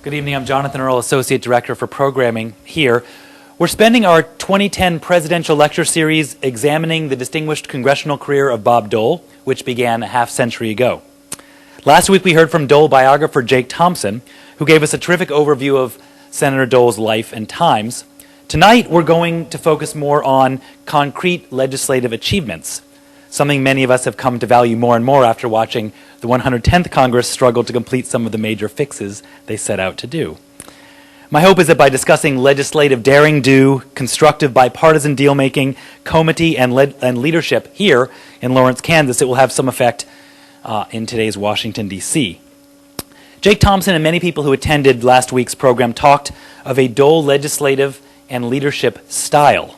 Good evening, I'm Jonathan Earl, Associate Director for Programming here. We're spending our 2010 presidential lecture series examining the distinguished congressional career of Bob Dole, which began a half-century ago. Last week we heard from Dole biographer Jake Thompson, who gave us a terrific overview of Senator Dole's life and times. Tonight we're going to focus more on concrete legislative achievements, something many of us have come to value more and more after watching the 110th Congress struggle to complete some of the major fixes they set out to do. My hope is that by discussing legislative daring-do, constructive bipartisan deal-making, comity, and leadership here in Lawrence, Kansas, it will have some effect in today's Washington, D.C. Jake Thompson and many people who attended last week's program talked of a Dole legislative and leadership style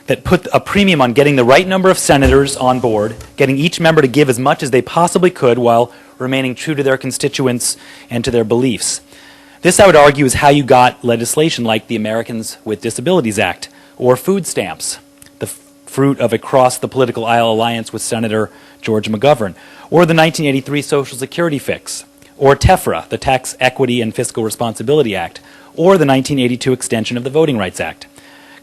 that put a premium on getting the right number of senators on board, getting each member to give as much as they possibly could while remaining true to their constituents and to their beliefs. This, I would argue, is how you got legislation like the Americans with Disabilities Act, or food stamps, the fruit of a cross-the-political-aisle alliance with Senator George McGovern, or the 1983 Social Security fix, or TEFRA, the Tax Equity and Fiscal Responsibility Act, or the 1982 extension of the Voting Rights Act.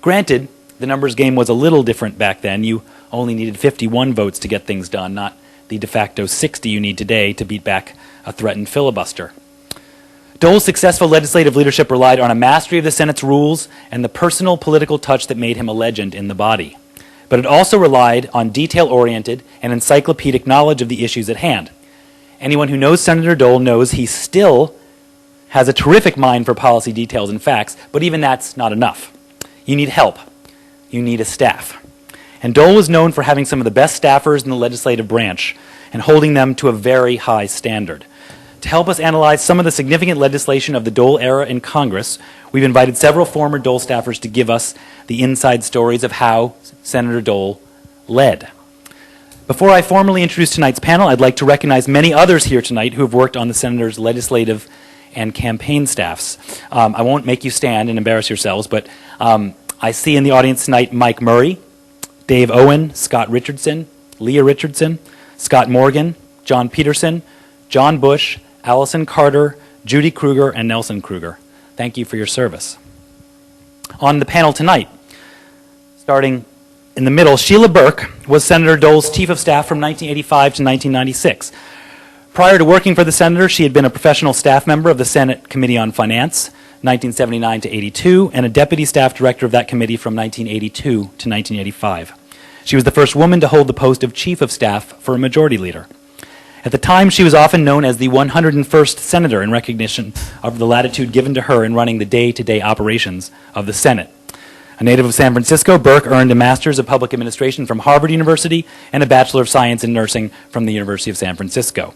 Granted, the numbers game was a little different back then. You only needed 51 votes to get things done, not the de facto 60 you need today to beat back a threatened filibuster. Dole's successful legislative leadership relied on a mastery of the Senate's rules and the personal political touch that made him a legend in the body. But it also relied on detail-oriented and encyclopedic knowledge of the issues at hand. Anyone who knows Senator Dole knows he still has a terrific mind for policy details and facts, but even that's not enough. You need help. You need a staff. And Dole was known for having some of the best staffers in the legislative branch and holding them to a very high standard. To help us analyze some of the significant legislation of the Dole era in Congress, we've invited several former Dole staffers to give us the inside stories of how Senator Dole led. Before I formally introduce tonight's panel, I'd like to recognize many others here tonight who have worked on the Senator's legislative and campaign staffs. I won't make you stand and embarrass yourselves, but I see in the audience tonight Mike Murray, Dave Owen, Scott Richardson, Leah Richardson, Scott Morgan, John Peterson, John Bush, Allison Carter, Judy Kruger, and Nelson Kruger. Thank you for your service. On the panel tonight, starting in the middle, Sheila Burke was Senator Dole's chief of staff from 1985 to 1996. Prior to working for the senator, she had been a professional staff member of the Senate Committee on Finance, 1979 to 82, and a deputy staff director of that committee from 1982 to 1985. She was the first woman to hold the post of chief of staff for a majority leader. At the time, she was often known as the 101st senator in recognition of the latitude given to her in running the day-to-day operations of the Senate. A native of San Francisco, Burke earned a Master's of Public Administration from Harvard University and a Bachelor of Science in Nursing from the University of San Francisco.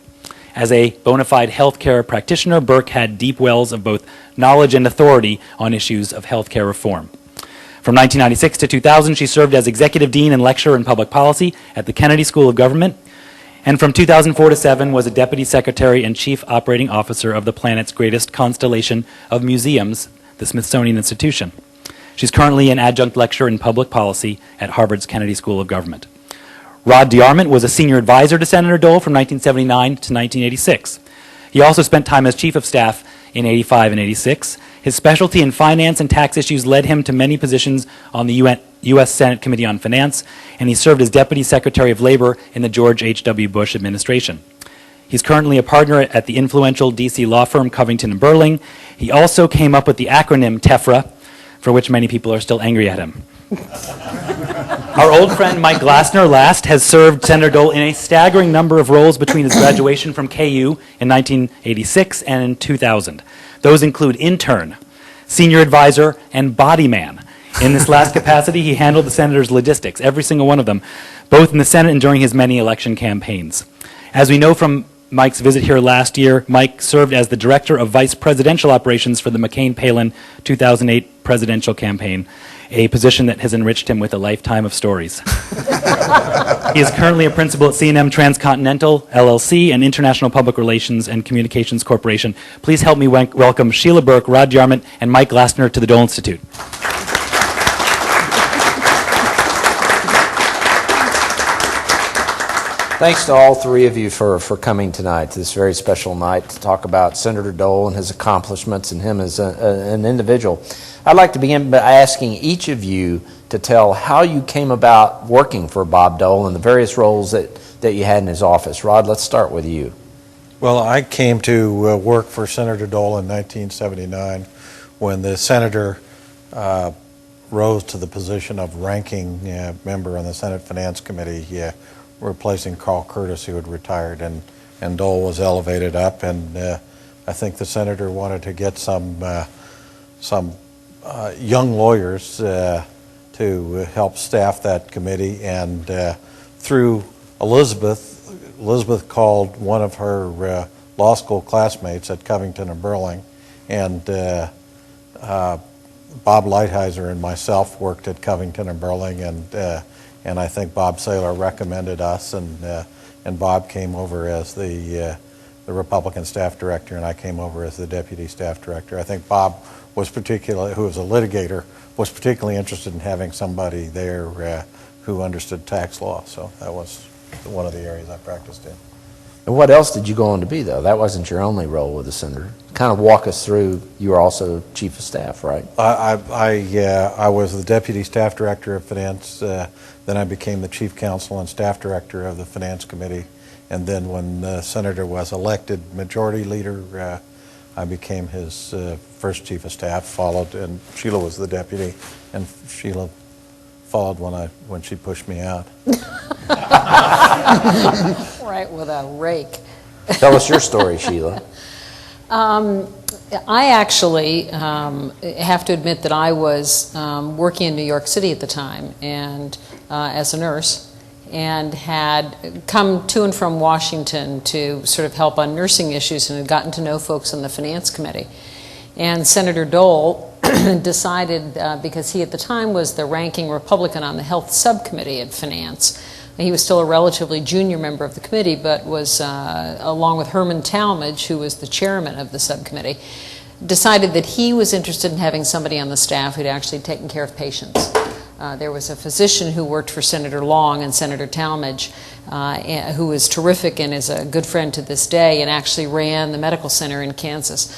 As a bona fide healthcare practitioner, Burke had deep wells of both knowledge and authority on issues of healthcare reform. From 1996 to 2000, she served as executive dean and lecturer in public policy at the Kennedy School of Government, and from 2004 to 2007 was a deputy secretary and chief operating officer of the planet's greatest constellation of museums, the Smithsonian Institution. She's currently an adjunct lecturer in public policy at Harvard's Kennedy School of Government. Rod DeArment was a senior advisor to Senator Dole from 1979 to 1986. He also spent time as chief of staff in 85 and 86. His specialty in finance and tax issues led him to many positions on the U.S. Senate Committee on Finance, and he served as Deputy Secretary of Labor in the George H.W. Bush administration. He's currently a partner at the influential D.C. law firm Covington & Burling. He also came up with the acronym TEFRA, for which many people are still angry at him. Our old friend Mike Glassner has served Senator Dole in a staggering number of roles between his graduation from KU in 1986 and in 2000. Those include intern, senior advisor, and body man. In this last capacity, he handled the senator's logistics, every single one of them, both in the Senate and during his many election campaigns. As we know from Mike's visit here last year, Mike served as the director of vice presidential operations for the McCain-Palin 2008 presidential campaign, a position that has enriched him with a lifetime of stories. He is currently a principal at C&M Transcontinental, LLC, and International Public Relations and Communications Corporation. Please help me welcome Sheila Burke, Rod DeArment, and Mike Glassner to the Dole Institute. Thanks to all three of you for coming tonight to this very special night to talk about Senator Dole and his accomplishments and him as an individual. I'd like to begin by asking each of you to tell how you came about working for Bob Dole and the various roles that you had in his office. Rod, let's start with you. Well, I came to work for Senator Dole in 1979 when the senator rose to the position of ranking member on the Senate Finance Committee, replacing Carl Curtis, who had retired, and Dole was elevated up, and I think the senator wanted to get some young lawyers to help staff that committee, and through Elizabeth called one of her law school classmates at Covington and Burling, and Bob Lighthizer and myself worked at Covington and Burling, and I think Bob Saylor recommended us, and Bob came over as the Republican staff director, and I came over as the deputy staff director. I think Bob was who was a litigator, was particularly interested in having somebody there who understood tax law, so that was one of the areas I practiced in. And what else did you go on to be, though? That wasn't your only role with the senator. Kind of walk us through, you were also chief of staff, right? I was the deputy staff director of finance, then I became the chief counsel and staff director of the finance committee, and then when the senator was elected majority leader, I became his first chief of staff, and Sheila was the deputy, and Sheila followed when she pushed me out. Right, with a rake. Tell us your story, Sheila. I actually have to admit that I was working in New York City at the time, and as a nurse, and had come to and from Washington to sort of help on nursing issues, and had gotten to know folks on the Finance Committee. And Senator Dole decided, because he at the time was the ranking Republican on the Health Subcommittee at Finance, he was still a relatively junior member of the committee, but was, along with Herman Talmadge, who was the chairman of the subcommittee, decided that he was interested in having somebody on the staff who'd actually taken care of patients. There was a physician who worked for Senator Long and Senator Talmadge, who was terrific and is a good friend to this day, and actually ran the medical center in Kansas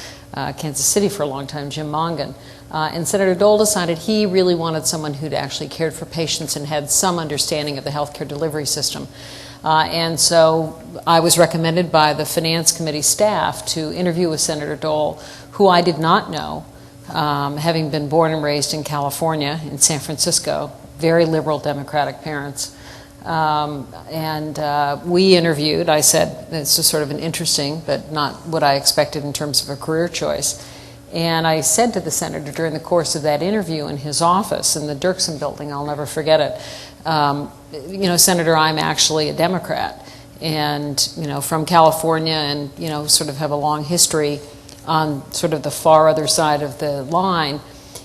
City for a long time, Jim Mongan. And Senator Dole decided he really wanted someone who'd actually cared for patients and had some understanding of the healthcare delivery system. And so I was recommended by the Finance Committee staff to interview with Senator Dole, who I did not know, having been born and raised in California, in San Francisco, very liberal Democratic parents. We interviewed. I said, this is sort of an interesting, but not what I expected in terms of a career choice. And I said to the senator during the course of that interview in his office in the Dirksen building, I'll never forget it, Senator, I'm actually a Democrat, and, from California, and, sort of have a long history on sort of the far other side of the line.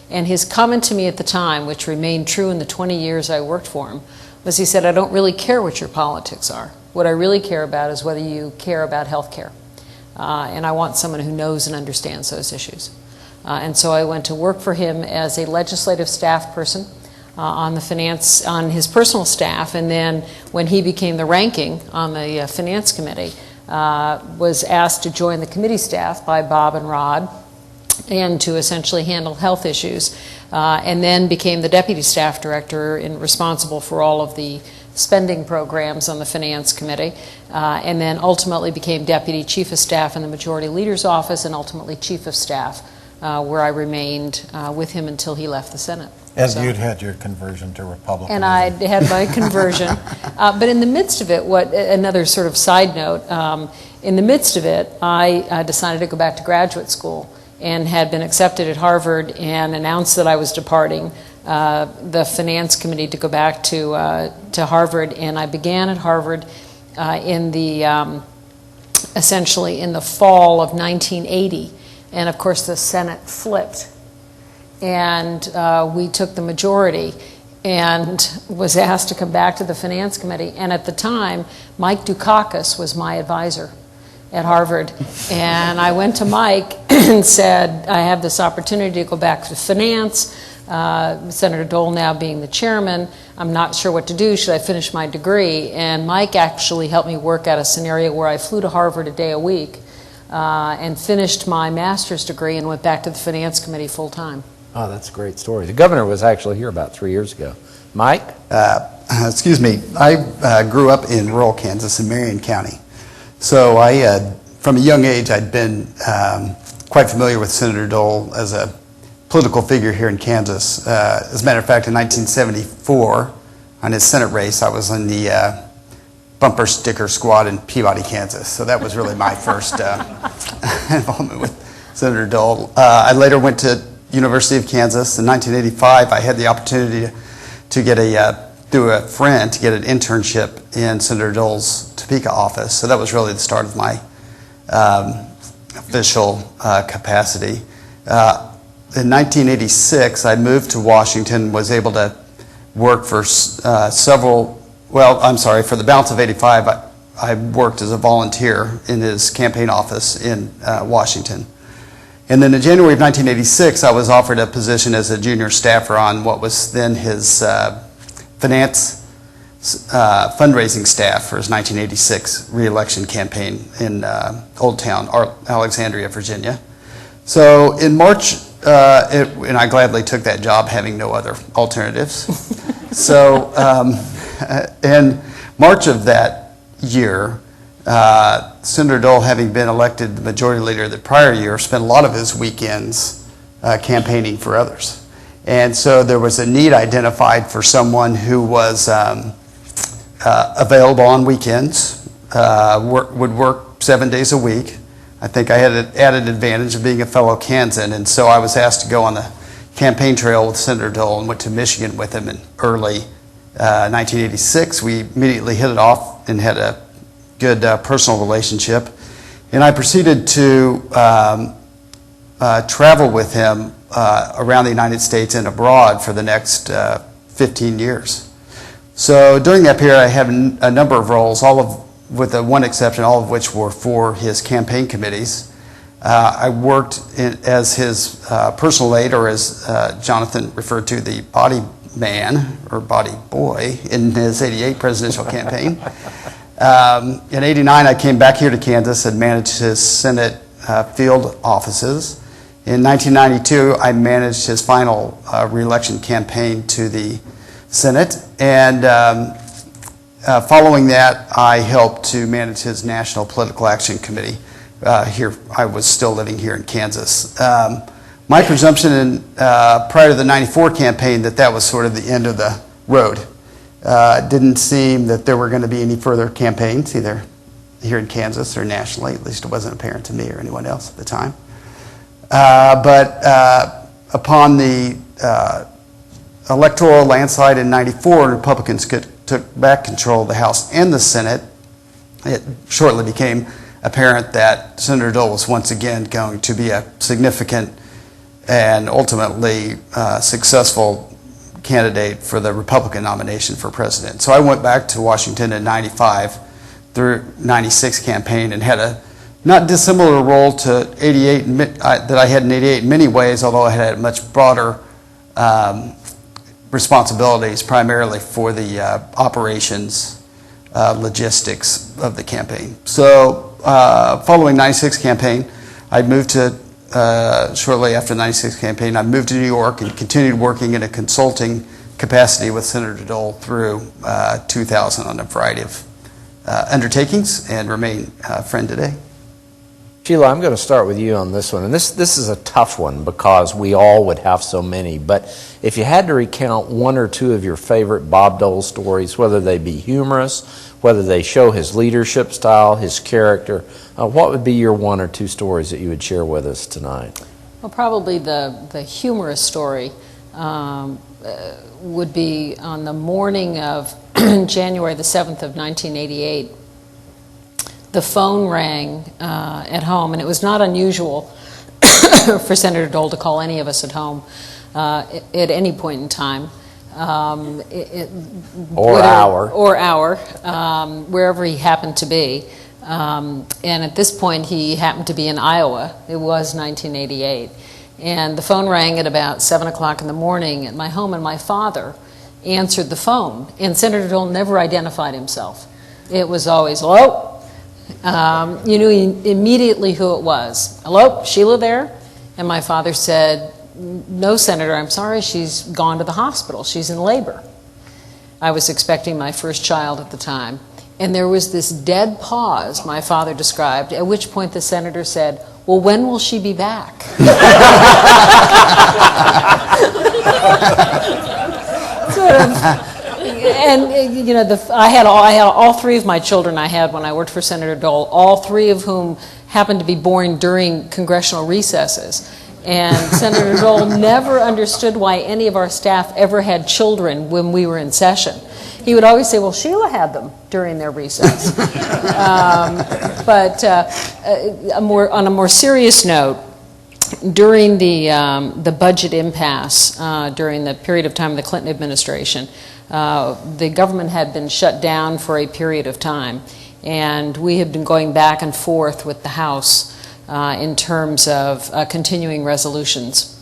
And his comment to me at the time, which remained true in the 20 years I worked for him, was he said, I don't really care what your politics are. What I really care about is whether you care about health care. And I want someone who knows and understands those issues. And so I went to work for him as a legislative staff person on his personal staff, and then when he became the ranking on the Finance Committee, was asked to join the committee staff by Bob and Rod and to essentially handle health issues, and then became the deputy staff director and responsible for all of the spending programs on the Finance Committee, and then ultimately became deputy chief of staff in the Majority Leader's office, and ultimately chief of staff, where I remained with him until he left the Senate. And so, you'd had your conversion to Republicanism. And I had my conversion. But in the midst of it, another sort of side note, in the midst of it, I decided to go back to graduate school and had been accepted at Harvard and announced that I was departing the Finance Committee to go back to Harvard. And I began at Harvard essentially in the fall of 1980. And of course, the Senate flipped. And we took the majority and was asked to come back to the Finance Committee. And at the time, Mike Dukakis was my advisor at Harvard. And I went to Mike and said, I have this opportunity to go back to finance. Senator Dole now being the chairman, I'm not sure what to do. Should I finish my degree? And Mike actually helped me work out a scenario where I flew to Harvard a day a week and finished my master's degree and went back to the Finance Committee full time. Oh, that's a great story. The governor was actually here about 3 years ago. Mike? Excuse me. I grew up in rural Kansas in Marion County. So from a young age, I'd been quite familiar with Senator Dole as a political figure here in Kansas. As a matter of fact, in 1974, on his Senate race, I was in the bumper sticker squad in Peabody, Kansas. So that was really my first involvement with Senator Dole. I later went to University of Kansas. In 1985, I had the opportunity to get through a friend, to get an internship in Senator Dole's Topeka office. So that was really the start of my official capacity. In 1986, I moved to Washington, was able to work for for the balance of 85, I worked as a volunteer in his campaign office in Washington. And then in January of 1986, I was offered a position as a junior staffer on what was then his finance fundraising staff for his 1986 re-election campaign in Old Town, Alexandria, Virginia. So in March, and I gladly took that job, having no other alternatives. So in March of that year, Senator Dole, having been elected the majority leader the prior year, spent a lot of his weekends campaigning for others. And so there was a need identified for someone who was available on weekends, would work 7 days a week. I think I had an added advantage of being a fellow Kansan, and so I was asked to go on the campaign trail with Senator Dole and went to Michigan with him in early 1986. We immediately hit it off and had a good personal relationship. And I proceeded to travel with him around the United States and abroad for the next 15 years. So during that period, I had a number of roles, with the one exception, all of which were for his campaign committees. I worked as his personal aide, or as Jonathan referred to, the body man or body boy in his 88 presidential campaign. In 89, I came back here to Kansas and managed his Senate field offices. In 1992, I managed his final re-election campaign to the Senate, and following that, I helped to manage his National Political Action Committee. Here, I was still living here in Kansas. My presumption prior to the 94 campaign that was sort of the end of the road. It didn't seem that there were going to be any further campaigns, either here in Kansas or nationally. At least it wasn't apparent to me or anyone else at the time. But upon the electoral landslide in 94, Republicans took back control of the House and the Senate. It shortly became apparent that Senator Dole was once again going to be a significant and ultimately successful candidate for the Republican nomination for president. So I went back to Washington in 95 through 96 campaign and had a not dissimilar role to 88 that I had in 88 in many ways, although I had much broader responsibilities, primarily for the operations, logistics of the campaign. So following 96 campaign, I moved to, shortly after the 96 campaign, I moved to New York and continued working in a consulting capacity with Senator Dole through 2000 on a variety of undertakings, and remain a friend today. Sheila, I'm going to start with you on this one. And this is a tough one because we all would have so many. But if you had to recount one or two of your favorite Bob Dole stories, whether they be humorous, whether they show his leadership style, his character, what would be your one or two stories that you would share with us tonight? Well, probably the humorous story would be on the morning of January the 7th of 1988. The phone rang at home, and it was not unusual for Senator Dole to call any of us at home at any point in time. Or hour, wherever he happened to be. And at this point, he happened to be in Iowa. It was 1988. And the phone rang at about 7 o'clock in the morning at my home, and my father answered the phone. And Senator Dole never identified himself. It was always, hello? You knew immediately who it was. Hello, Sheila there? And my father said, no, Senator, I'm sorry, she's gone to the hospital. She's in labor. I was expecting my first child at the time. And there was this dead pause, my father described, at which point the senator said, well, when will she be back? Sort of, and you know, I had all three of my children I had when I worked for Senator Dole, all three of whom happened to be born during congressional recesses. And Senator Dole never understood why any of our staff ever had children when we were in session. He would always say, well, Sheila had them during their recess. But on a more serious note, during the budget impasse, during the period of time of the Clinton administration, the government had been shut down for a period of time, and we had been going back and forth with the House in terms of continuing resolutions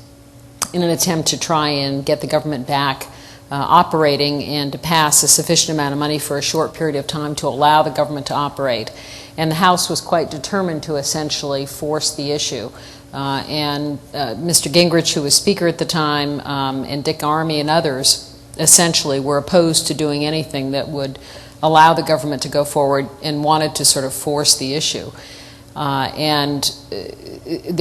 in an attempt to try and get the government back operating and to pass a sufficient amount of money for a short period of time to allow the government to operate. And the House was quite determined to essentially force the issue. And Mr. Gingrich, who was Speaker at the time, and DeArment and others essentially were opposed to doing anything that would allow the government to go forward and wanted to sort of force the issue. There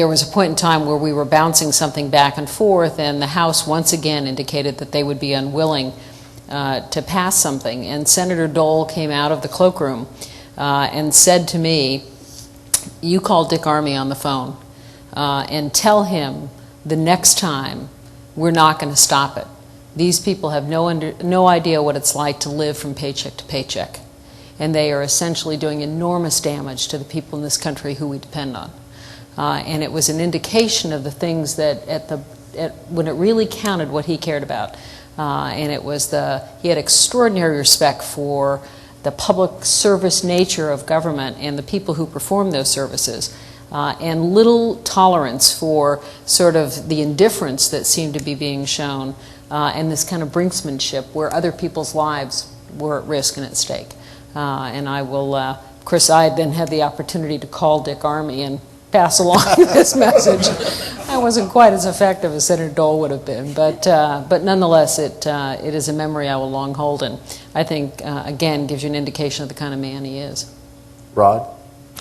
was a point in time where we were bouncing something back and forth, and the House once again indicated that they would be unwilling to pass something. And Senator Dole came out of the cloakroom and said to me, you call DeArment on the phone and tell him the next time we're not going to stop it. These people have no idea what it's like to live from paycheck to paycheck. And they are essentially doing enormous damage to the people in this country who we depend on. And it was an indication of the things that when it really counted what he cared about. And it was he had extraordinary respect for the public service nature of government and the people who perform those services. And little tolerance for sort of the indifference that seemed to be being shown and this kind of brinksmanship where other people's lives were at risk and at stake. And I will, of course, I then had the opportunity to call DeArment and pass along this message. I wasn't quite as effective as Senator Dole would have been, but nonetheless, it is a memory I will long hold, and I think, again, gives you an indication of the kind of man he is. Rod?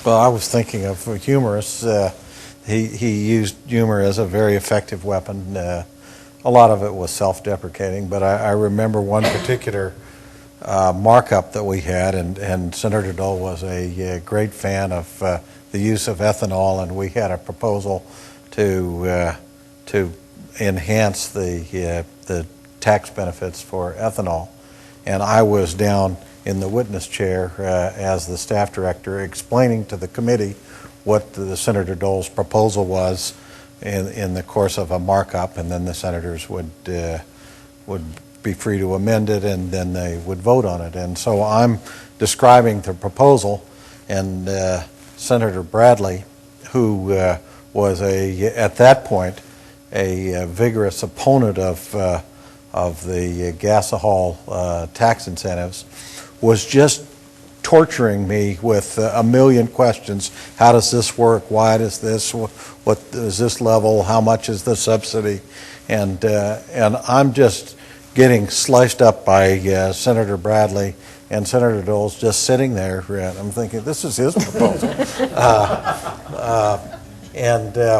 Well, I was thinking of humorous. He used humor as a very effective weapon. A lot of it was self-deprecating, but I remember one particular markup that we had, and Senator Dole was a great fan of the use of ethanol, and we had a proposal to enhance the tax benefits for ethanol. And I was down in the witness chair as the staff director explaining to the committee what the Senator Dole's proposal was in the course of a markup, and then the senators would be free to amend it, and then they would vote on it. And so I'm describing the proposal, and Senator Bradley, who was at that point a vigorous opponent of the gasohol tax incentives, was just torturing me with a million questions. How does this work? Why does this? What is this level? How much is the subsidy? And I'm just getting sliced up by Senator Bradley, and Senator Dole's just sitting there. And I'm thinking, this is his proposal.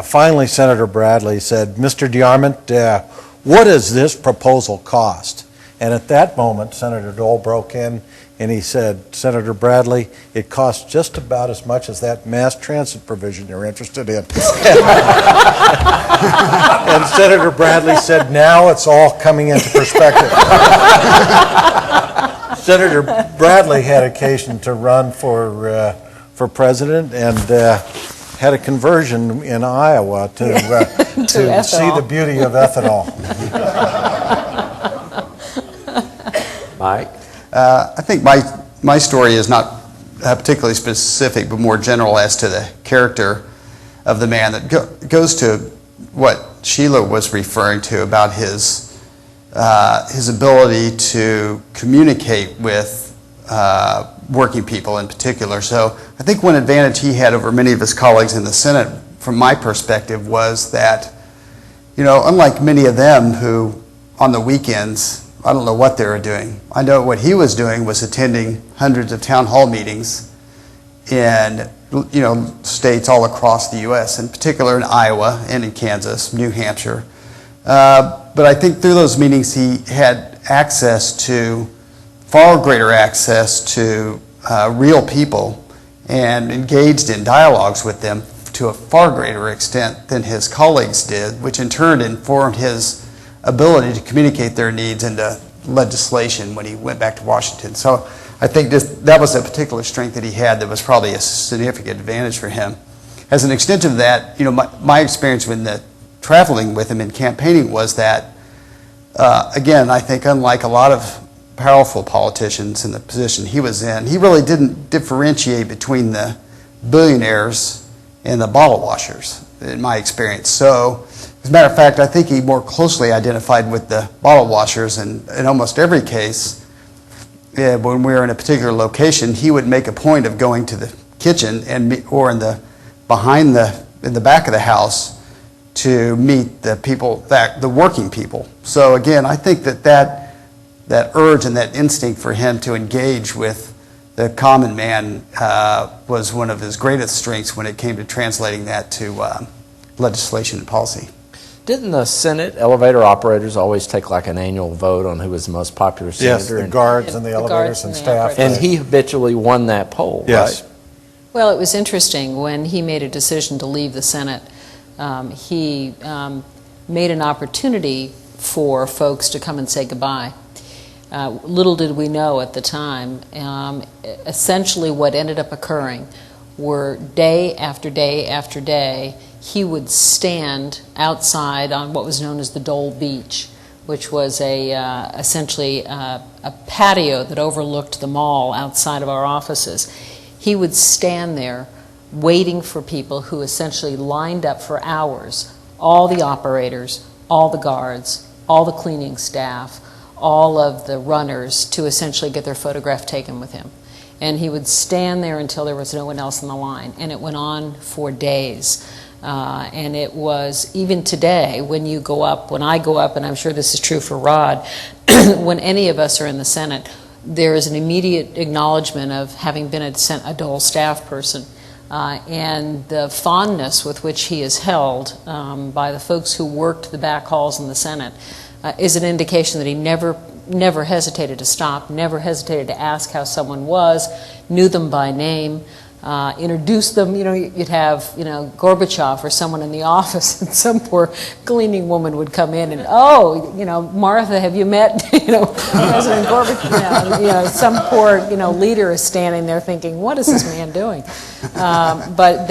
Finally, Senator Bradley said, Mr. DeArment, what does this proposal cost? And at that moment, Senator Dole broke in and he said, Senator Bradley, it costs just about as much as that mass transit provision you're interested in. And Senator Bradley said, now it's all coming into perspective. Senator Bradley had occasion to run for president and had a conversion in Iowa to see the beauty of ethanol. Mike? I think my story is not particularly specific, but more general as to the character of the man that goes to what Sheila was referring to about his ability to communicate with working people in particular. So I think one advantage he had over many of his colleagues in the Senate, from my perspective, was that, unlike many of them who on the weekends, I don't know what they were doing. I know what he was doing was attending hundreds of town hall meetings in states all across the U.S., in particular in Iowa and in Kansas, New Hampshire. But I think through those meetings he had far greater access to real people and engaged in dialogues with them to a far greater extent than his colleagues did, which in turn informed his ability to communicate their needs into legislation when he went back to Washington. So I think that was a particular strength that he had that was probably a significant advantage for him. As an extension of that, my experience with traveling with him and campaigning was that, again, I think unlike a lot of powerful politicians in the position he was in, he really didn't differentiate between the billionaires and the bottle washers, in my experience. So, as a matter of fact, I think he more closely identified with the bottle washers, and in almost every case, when we were in a particular location, he would make a point of going to the kitchen or in the back of the house to meet the people, the working people. So again, I think that urge and that instinct for him to engage with the common man was one of his greatest strengths when it came to translating that to legislation and policy. Didn't the Senate elevator operators always take like an annual vote on who was the most popular senator? Yes, the guards and the elevators and staff. And he habitually won that poll, yes. Right? Well, it was interesting when he made a decision to leave the Senate. He made an opportunity for folks to come and say goodbye. Little did we know at the time, essentially what ended up occurring were day after day after day, he would stand outside on what was known as the Dole Beach, which was essentially a patio that overlooked the mall outside of our offices. He would stand there waiting for people who essentially lined up for hours, all the operators, all the guards, all the cleaning staff, all of the runners, to essentially get their photograph taken with him. And he would stand there until there was no one else in the line, and it went on for days. And it was, even today, when I go up, and I'm sure this is true for Rod, when any of us are in the Senate, there is an immediate acknowledgement of having been a Dole staff person. And the fondness with which he is held by the folks who worked the back halls in the Senate is an indication that he never hesitated to stop, never hesitated to ask how someone was, knew them by name, introduced them. You'd have, Gorbachev or someone in the office, and some poor cleaning woman would come in and, Martha, have you met, President Gorbachev? Some poor, leader is standing there thinking, what is this man doing? But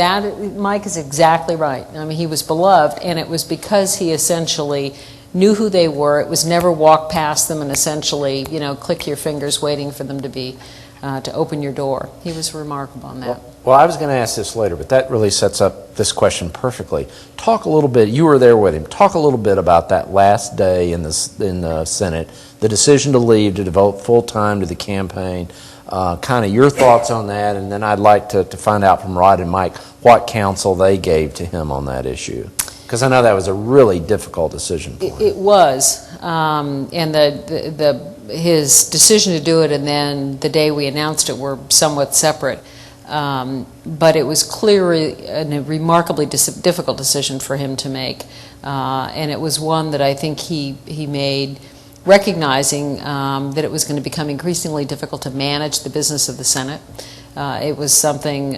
Mike is exactly right. I mean, he was beloved, and it was because he essentially knew who they were. It was never walk past them and essentially, click your fingers waiting for them to open your door. He was remarkable on that. Well, I was going to ask this later, but that really sets up this question perfectly. Talk a little bit, you were there with him, talk a little bit about that last day in the Senate, the decision to leave, to devote full time to the campaign, kind of your thoughts on that, and then I'd like to find out from Rod and Mike what counsel they gave to him on that issue. Because I know that was a really difficult decision for him. It was, and his decision to do it and then the day we announced it were somewhat separate. But it was clearly a remarkably difficult decision for him to make. And it was one that I think he made recognizing that it was going to become increasingly difficult to manage the business of the Senate. It was something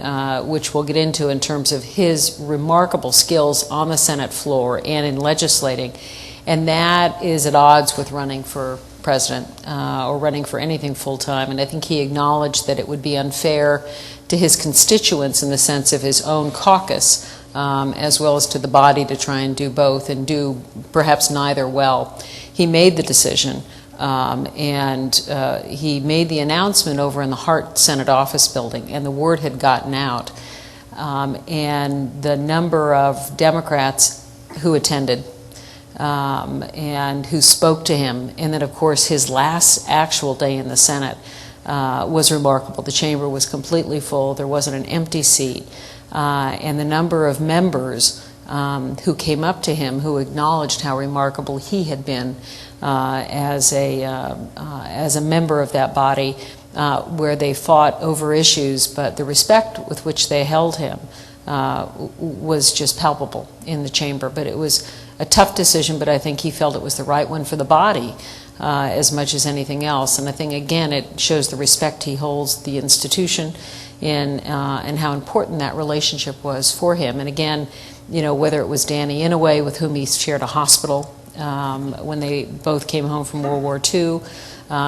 which we'll get into in terms of his remarkable skills on the Senate floor and in legislating. And that is at odds with running for president or running for anything full-time. And I think he acknowledged that it would be unfair to his constituents in the sense of his own caucus, as well as to the body, to try and do both and do perhaps neither well. He made the decision. And he made the announcement over in the Hart Senate office building, and the word had gotten out. And the number of Democrats who attended and who spoke to him. And then, of course, his last actual day in the Senate was remarkable. The chamber was completely full. There wasn't an empty seat. And the number of members who came up to him, who acknowledged how remarkable he had been as a member of that body, where they fought over issues, but the respect with which they held him was just palpable in the chamber. But it was a tough decision, but I think he felt it was the right one for the body as much as anything else. And I think, again, it shows the respect he holds the institution in, and how important that relationship was for him. And again, whether it was Danny Inouye, with whom he shared a hospital when they both came home from World War II,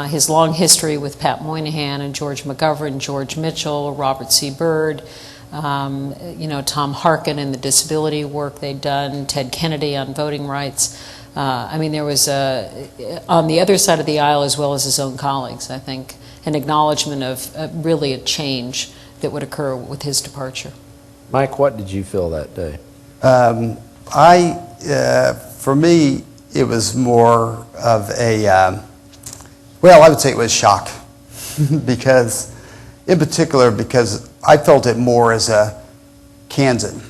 his long history with Pat Moynihan and George McGovern, George Mitchell, Robert C. Byrd, Tom Harkin and the disability work they'd done, Ted Kennedy on voting rights. There was, on the other side of the aisle, as well as his own colleagues, I think, an acknowledgement of really a change that would occur with his departure. Mike, what did you feel that day? For me, it was more of a, I would say it was shock. because I felt it more as a Kansan.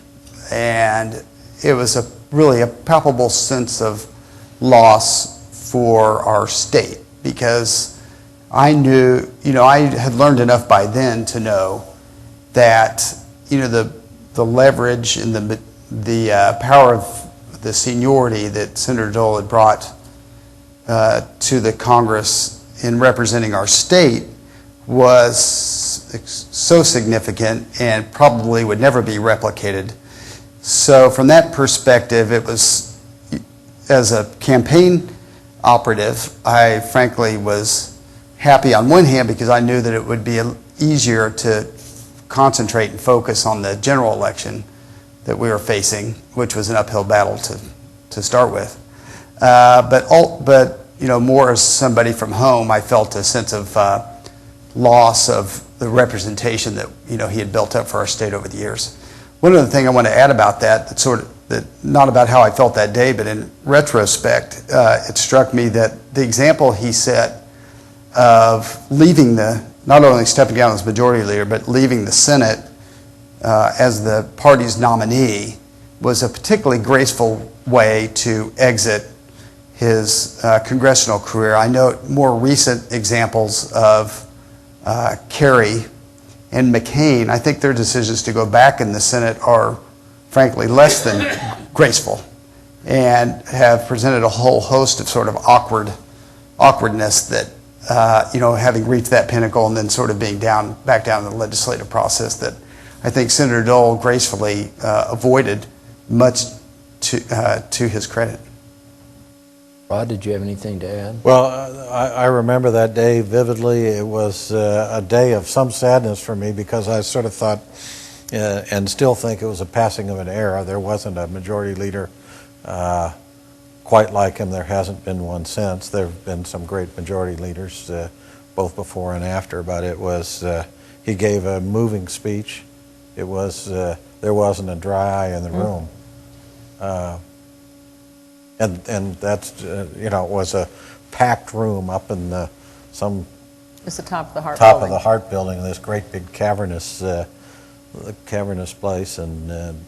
And it was really a palpable sense of loss for our state, because I knew, I had learned enough by then to know that, the leverage and the power of the seniority that Senator Dole had brought to the Congress in representing our state was so significant and probably would never be replicated. So from that perspective, it was, as a campaign operative, I frankly was happy on one hand because I knew that it would be easier to concentrate and focus on the general election that we were facing, which was an uphill battle to start with. But more as somebody from home, I felt a sense of loss of the representation that he had built up for our state over the years. One other thing I want to add about that, not about how I felt that day, but in retrospect, it struck me that the example he set of not only stepping down as majority leader, but leaving the Senate as the party's nominee was a particularly graceful way to exit his congressional career. I know more recent examples of Kerry and McCain. I think their decisions to go back in the Senate are frankly less than graceful and have presented a whole host of sort of awkwardness that having reached that pinnacle and then sort of being back down in the legislative process that I think Senator Dole gracefully avoided, much to his credit. Rod, did you have anything to add? Well, I remember that day vividly. It was a day of some sadness for me because I sort of thought and still think it was a passing of an era. There wasn't a majority leader quite like him. There hasn't been one since. There have been some great majority leaders both before and after, but it was he gave a moving speech. It was there wasn't a dry eye in the room. And that's, it was a packed room up in It's the top of the Hart top building. of the Hart building, this great big cavernous place, and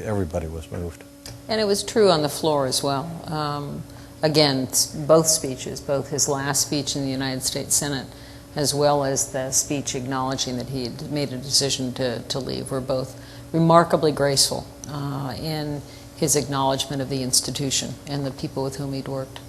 everybody was moved. And it was true on the floor as well. Again, both speeches, both his last speech in the United States Senate as well as the speech acknowledging that he had made a decision to leave, were both remarkably graceful in his acknowledgement of the institution and the people with whom he'd worked.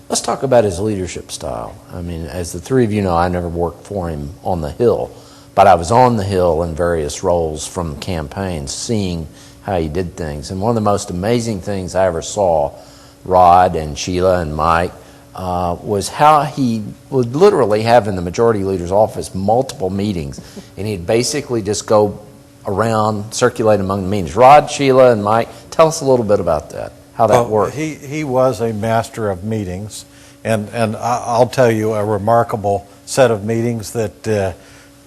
Let's talk about his leadership style. I mean, as the three of you know, I never worked for him on the Hill, but I was on the Hill in various roles from campaigns, seeing how he did things. And one of the most amazing things I ever saw, Rod and Sheila and Mike, was how he would literally have in the majority leader's office multiple meetings, and he'd basically just go around, circulate among the meetings. Rod, Sheila, and Mike, tell us a little bit about that, how that worked. He was a master of meetings, and I'll tell you a remarkable set of meetings that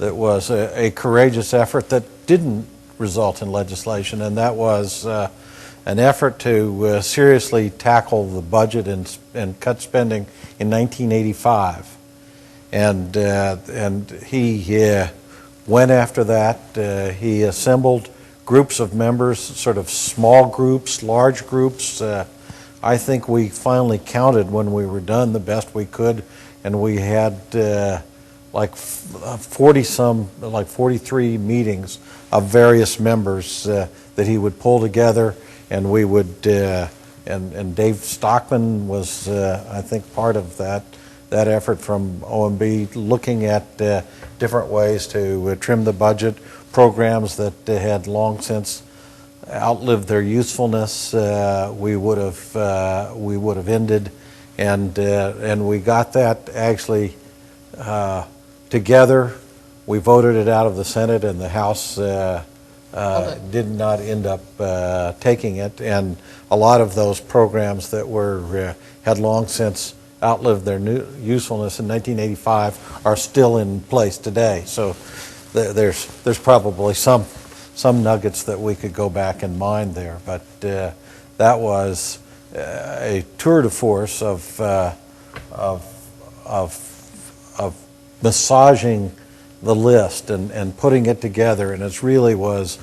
was a courageous effort that didn't result in legislation, and that was an effort to seriously tackle the budget and cut spending in 1985. And he went after that. He assembled groups of members, sort of small groups, large groups. I think we finally counted when we were done the best we could, and we had like 43 meetings of various members that he would pull together, and we would, and Dave Stockman was, I think, part of that effort from OMB, looking at different ways to trim the budget. Programs that had long since outlived their usefulness, we would have ended, and we got that actually together. We voted it out of the Senate, and the House did not end up taking it. And a lot of those programs that were had long since outlived their usefulness in 1985 are still in place today. So there's probably some nuggets that we could go back and mine there, but that was a tour de force of massaging the list and putting it together, and it really was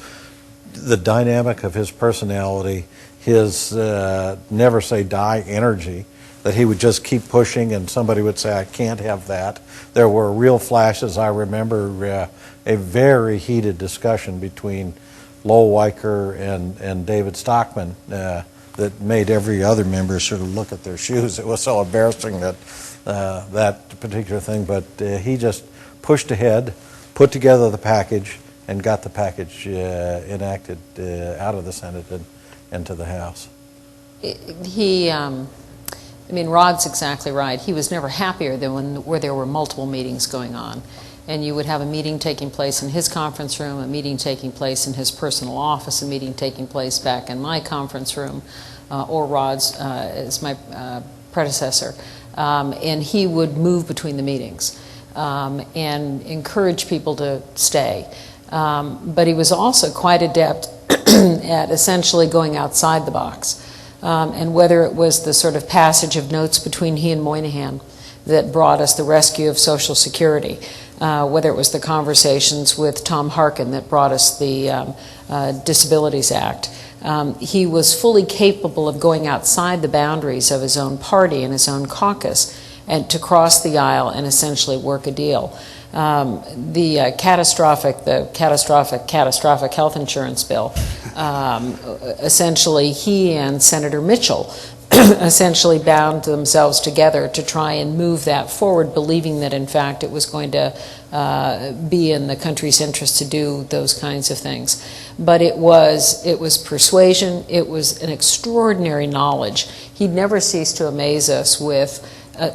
the dynamic of his personality, his never say die energy, that he would just keep pushing and somebody would say, I can't have that. There were real flashes. I remember a very heated discussion between Lowell Weicker and David Stockman that made every other member sort of look at their shoes. It was so embarrassing that that particular thing, but he just pushed ahead, put together the package, and got the package enacted out of the Senate and into the House. I mean, Rod's exactly right. He was never happier than where there were multiple meetings going on. And you would have a meeting taking place in his conference room, a meeting taking place in his personal office, a meeting taking place back in my conference room, or Rod's as my predecessor. And he would move between the meetings and encourage people to stay. But he was also quite adept at essentially going outside the box. And whether it was the sort of passage of notes between he and Moynihan that brought us the rescue of Social Security, whether it was the conversations with Tom Harkin that brought us the Disabilities Act, he was fully capable of going outside the boundaries of his own party and his own caucus and to cross the aisle and essentially work a deal. The catastrophic health insurance bill, essentially he and Senator Mitchell essentially bound themselves together to try and move that forward, believing that in fact it was going to be in the country's interest to do those kinds of things. But it was persuasion, it was an extraordinary knowledge. He'd never ceased to amaze us with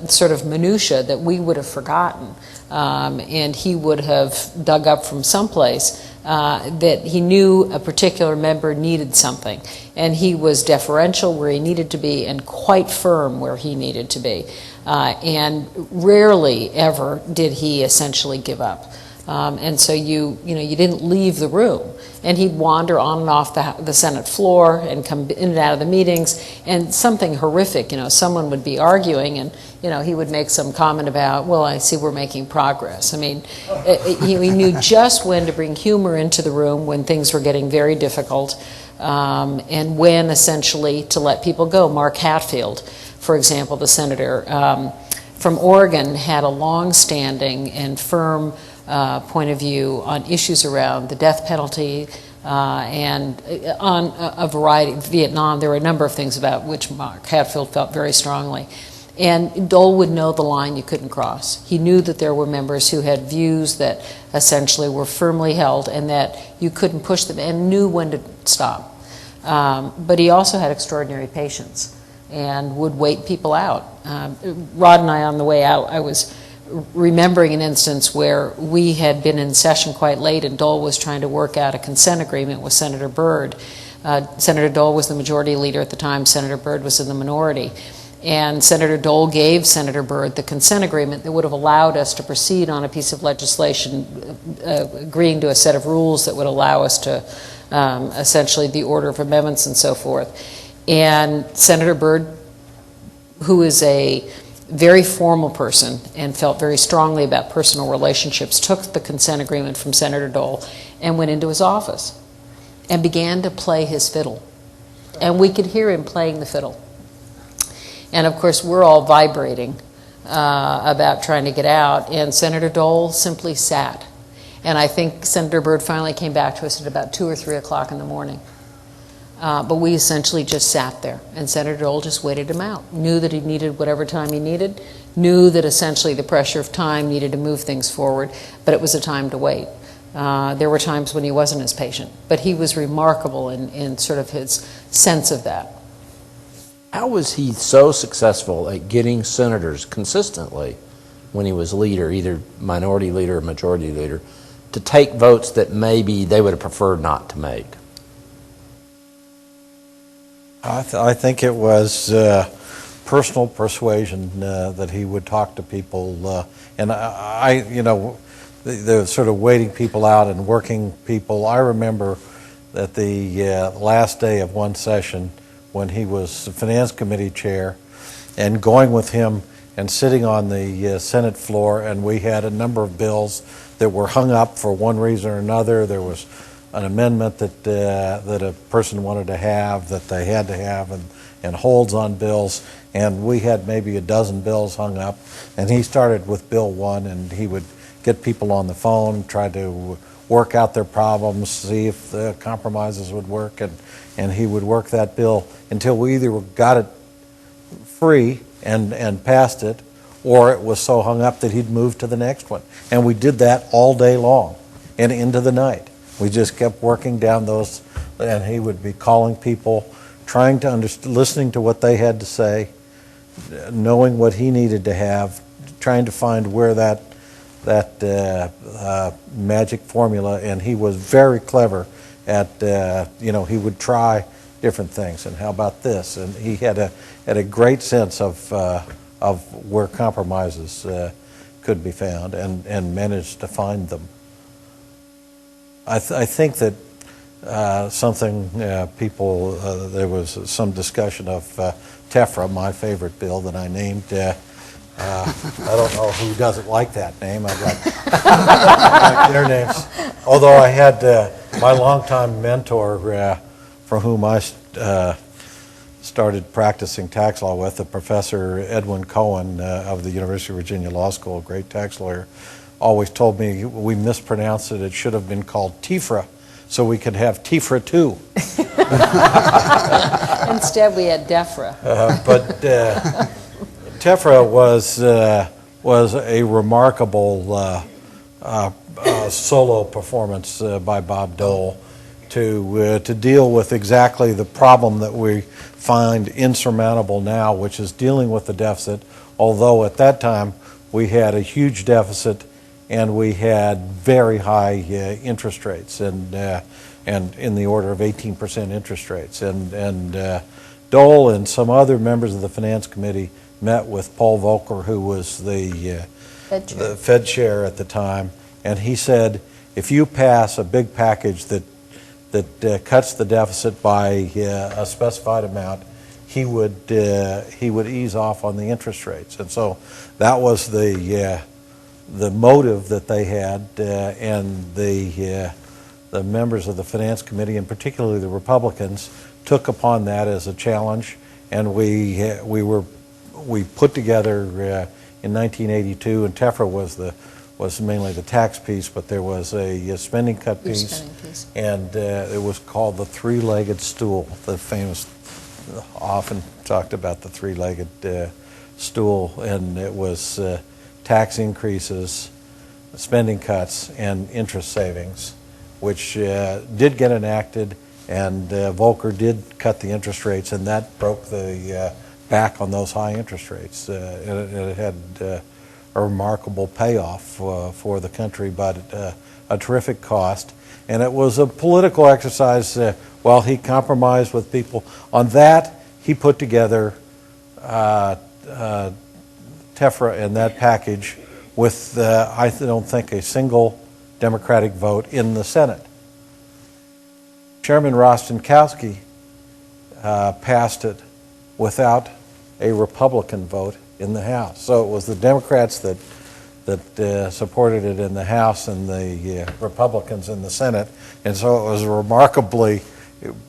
sort of minutia that we would have forgotten. And he would have dug up from someplace that he knew a particular member needed something. And he was deferential where he needed to be and quite firm where he needed to be. And rarely ever did he essentially give up. And so you didn't leave the room. And he'd wander on and off the Senate floor and come in and out of the meetings, and something horrific, someone would be arguing and, he would make some comment about, well, I see we're making progress. I mean, he knew just when to bring humor into the room when things were getting very difficult, and when essentially to let people go. Mark Hatfield, for example, the senator from Oregon, had a long-standing and firm point of view on issues around the death penalty and on a variety of Vietnam. There were a number of things about which Mark Hatfield felt very strongly. And Dole would know the line you couldn't cross. He knew that there were members who had views that essentially were firmly held and that you couldn't push them, and knew when to stop. But he also had extraordinary patience and would wait people out. Rod and I, on the way out, I was remembering an instance where we had been in session quite late and Dole was trying to work out a consent agreement with Senator Byrd. Senator Dole was the majority leader at the time. Senator Byrd was in the minority. And Senator Dole gave Senator Byrd the consent agreement that would have allowed us to proceed on a piece of legislation, agreeing to a set of rules that would allow us to essentially the order of amendments and so forth. And Senator Byrd, who is a very formal person and felt very strongly about personal relationships, took the consent agreement from Senator Dole and went into his office and began to play his fiddle. And we could hear him playing the fiddle. And of course, we're all vibrating about trying to get out, and Senator Dole simply sat. And I think Senator Byrd finally came back to us at about 2 or 3 o'clock in the morning. But we essentially just sat there, and Senator Dole just waited him out, knew that he needed whatever time he needed, knew that essentially the pressure of time needed to move things forward, but it was a time to wait. There were times when he wasn't as patient, but he was remarkable in sort of his sense of that. How was he so successful at getting senators consistently, when he was leader, either minority leader or majority leader, to take votes that maybe they would have preferred not to make? I think it was personal persuasion that he would talk to people, and the sort of waiting people out and working people. I remember that the last day of one session, when he was the Finance Committee chair, and going with him and sitting on the Senate floor, and we had a number of bills that were hung up for one reason or another. There was an amendment that a person wanted to have, that they had to have, and holds on bills, and we had maybe a dozen bills hung up, and he started with Bill 1, and he would get people on the phone, try to work out their problems, see if the compromises would work, and he would work that bill until we either got it free and passed it, or it was so hung up that he'd move to the next one. And we did that all day long and into the night. We just kept working down those, and he would be calling people, trying to understand, listening to what they had to say, knowing what he needed to have, trying to find where that magic formula, and he was very clever at, he would try different things, and how about this? And he had a great sense of where compromises could be found, and managed to find them. I think that something there was some discussion of TEFRA, my favorite bill that I named. I don't know who doesn't like that name. I like their names. Although I had my longtime mentor, from whom I started practicing tax law with, Professor Edwin Cohen of the University of Virginia Law School, a great tax lawyer, always told me we mispronounced it. It should have been called TIFRA, so we could have TIFRA 2. Instead, we had DEFRA. But TEFRA was a remarkable solo performance by Bob Dole to deal with exactly the problem that we find insurmountable now, which is dealing with the deficit. Although at that time we had a huge deficit and we had very high interest rates, and in the order of 18% interest rates. And Dole and some other members of the Finance Committee met with Paul Volcker, who was the Fed chair at the time, and he said, if you pass a big package that cuts the deficit by a specified amount, he would ease off on the interest rates. And so that was the motive that they had, and the members of the Finance Committee, and particularly the Republicans, took upon that as a challenge, and we put together in 1982, and TEFRA was mainly the tax piece, but there was a spending cut piece, and it was called the three-legged stool. The famous, often talked about the three-legged stool, and it was tax increases, spending cuts, and interest savings, which did get enacted, and Volcker did cut the interest rates, and that broke the back on those high interest rates. It had a remarkable payoff for the country, but a terrific cost. And it was a political exercise. While he compromised with people on that, he put together TEFRA and that package with, I don't think, a single Democratic vote in the Senate. Chairman Rostenkowski passed it without a Republican vote in the House. So it was the Democrats that supported it in the House and the Republicans in the Senate. And so it was remarkably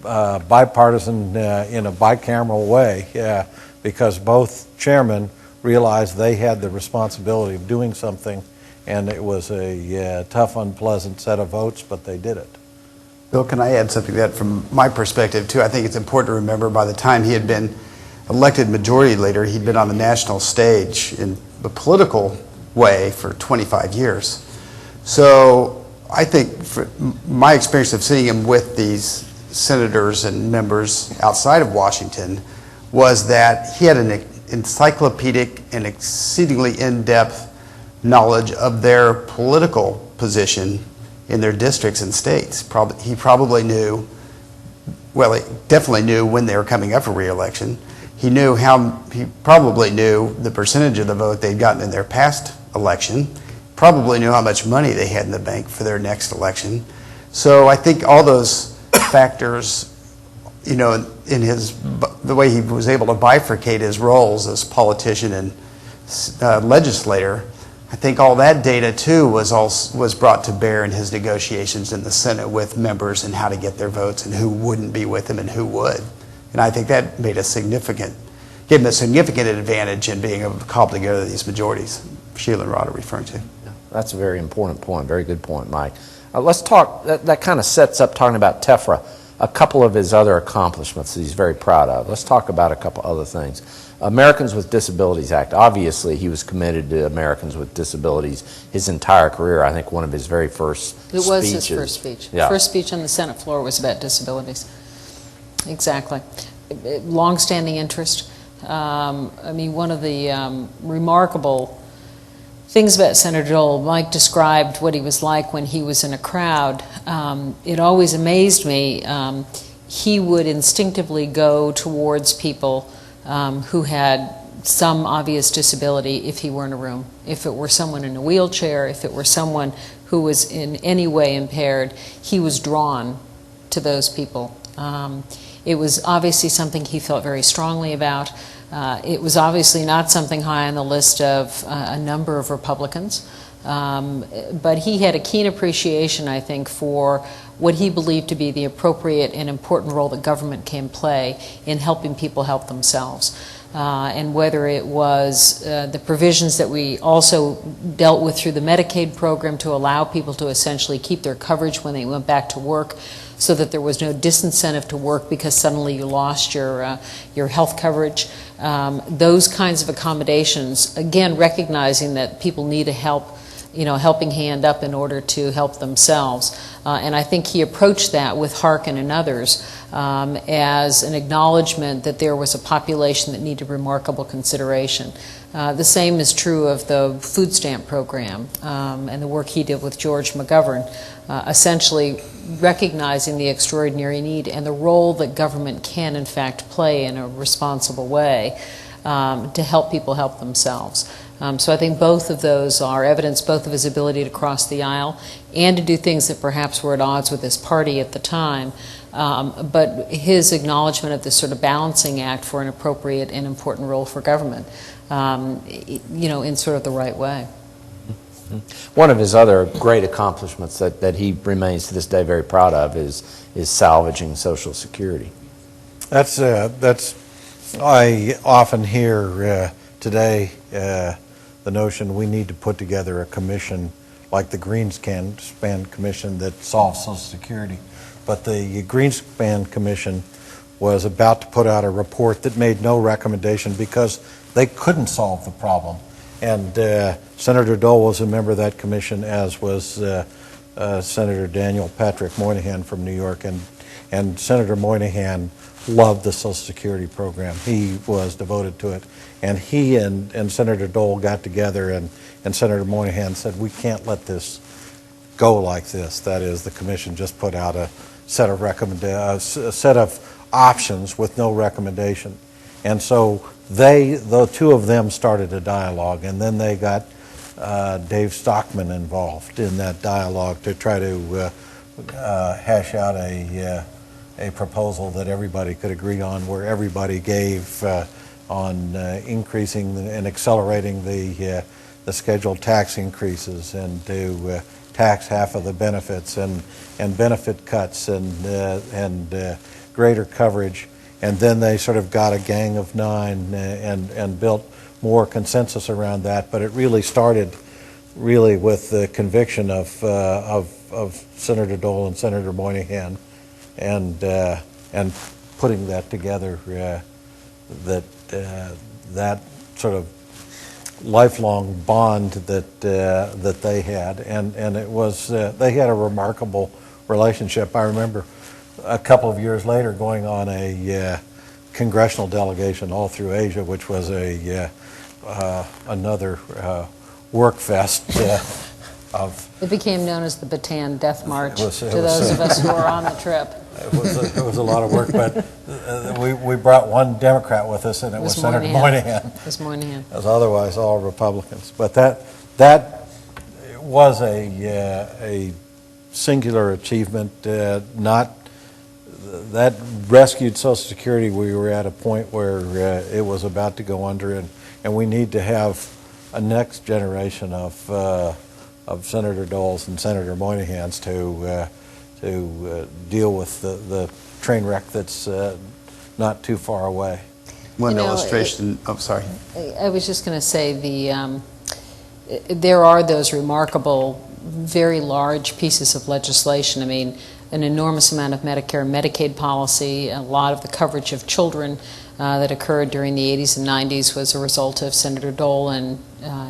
bipartisan in a bicameral way because both chairmen realized they had the responsibility of doing something, and it was a tough, unpleasant set of votes, but they did it. Bill, can I add something to that from my perspective, too? I think it's important to remember by the time he had been elected majority leader, he'd been on the national stage in the political way for 25 years. So I think my experience of seeing him with these senators and members outside of Washington was that he had an encyclopedic and exceedingly in-depth knowledge of their political position in their districts and states. He probably knew, well, he definitely knew when they were coming up for re-election. He probably knew the percentage of the vote they'd gotten in their past election, probably knew how much money they had in the bank for their next election. So I think all those factors, in the way he was able to bifurcate his roles as politician and legislator, I think all that data too was brought to bear in his negotiations in the Senate with members and how to get their votes and who wouldn't be with him and who would. And I think that gave him a significant advantage in being able to cobble together these majorities Sheila and Rod are referring to. That's a very important point, very good point, Mike. Let's talk, that kind of sets up talking about Tefra, a couple of his other accomplishments that he's very proud of. Let's talk about a couple other things. Americans with Disabilities Act. Obviously, he was committed to Americans with disabilities his entire career. I think one of his very first speeches. It was his first speech. Yeah. First speech on the Senate floor was about disabilities. Exactly. Long-standing interest. I mean, one of the remarkable things about Senator Dole, Mike described what he was like when he was in a crowd. It always amazed me. He would instinctively go towards people who had some obvious disability if he were in a room. If it were someone in a wheelchair, if it were someone who was in any way impaired, he was drawn to those people. It was obviously something he felt very strongly about. It was obviously not something high on the list of a number of Republicans, but he had a keen appreciation, I think, for what he believed to be the appropriate and important role that government can play in helping people help themselves. And whether it was the provisions that we also dealt with through the Medicaid program to allow people to essentially keep their coverage when they went back to work, so that there was no disincentive to work because suddenly you lost your health coverage. Those kinds of accommodations, again, recognizing that people need a helping hand up in order to help themselves. And I think he approached that with Harkin and others as an acknowledgement that there was a population that needed remarkable consideration. The same is true of the food stamp program and the work he did with George McGovern, essentially recognizing the extraordinary need and the role that government can in fact play in a responsible way to help people help themselves. So I think both of those are evidence both of his ability to cross the aisle and to do things that perhaps were at odds with his party at the time, but his acknowledgement of this sort of balancing act for an appropriate and important role for government, in sort of the right way. One of his other great accomplishments that he remains to this day very proud of is salvaging Social Security. I often hear today the notion we need to put together a commission like the Greenspan Commission that solves Social Security. But the Greenspan Commission was about to put out a report that made no recommendation because they couldn't solve the problem. And Senator Dole was a member of that commission, as was Senator Daniel Patrick Moynihan from New York. And Senator Moynihan loved the Social Security program. He was devoted to it. And he and Senator Dole got together, and Senator Moynihan said, we can't let this go like this. That is, the commission just put out a set of options with no recommendation. And so the two of them started a dialogue, and then they got Dave Stockman involved in that dialogue to try to hash out proposal that everybody could agree on, where everybody gave on increasing and accelerating the scheduled tax increases, and to tax half of the benefits, and benefit cuts, and greater coverage. And then they sort of got a gang of nine and built more consensus around that. But it really started with the conviction of Senator Dole and Senator Moynihan, and putting that together, that sort of lifelong bond that they had, and it was they had a remarkable relationship. I remember a couple of years later going on a congressional delegation all through Asia, which was another work fest It became known as the Bataan Death March to those of us who were on the trip. It was a lot of work, but we brought one Democrat with us, and it was Senator Moynihan. It was Moynihan. It was otherwise all Republicans. But that was a singular achievement. That rescued Social Security. We were at a point where it was about to go under, and we need to have a next generation of Senator Doles and Senator Moynihans to deal with the train wreck that's not too far away. One illustration. Sorry. I was just going to say there are those remarkable, very large pieces of legislation. I mean, an enormous amount of Medicare and Medicaid policy, a lot of the coverage of children that occurred during the 80s and 90s was a result of Senator Dole and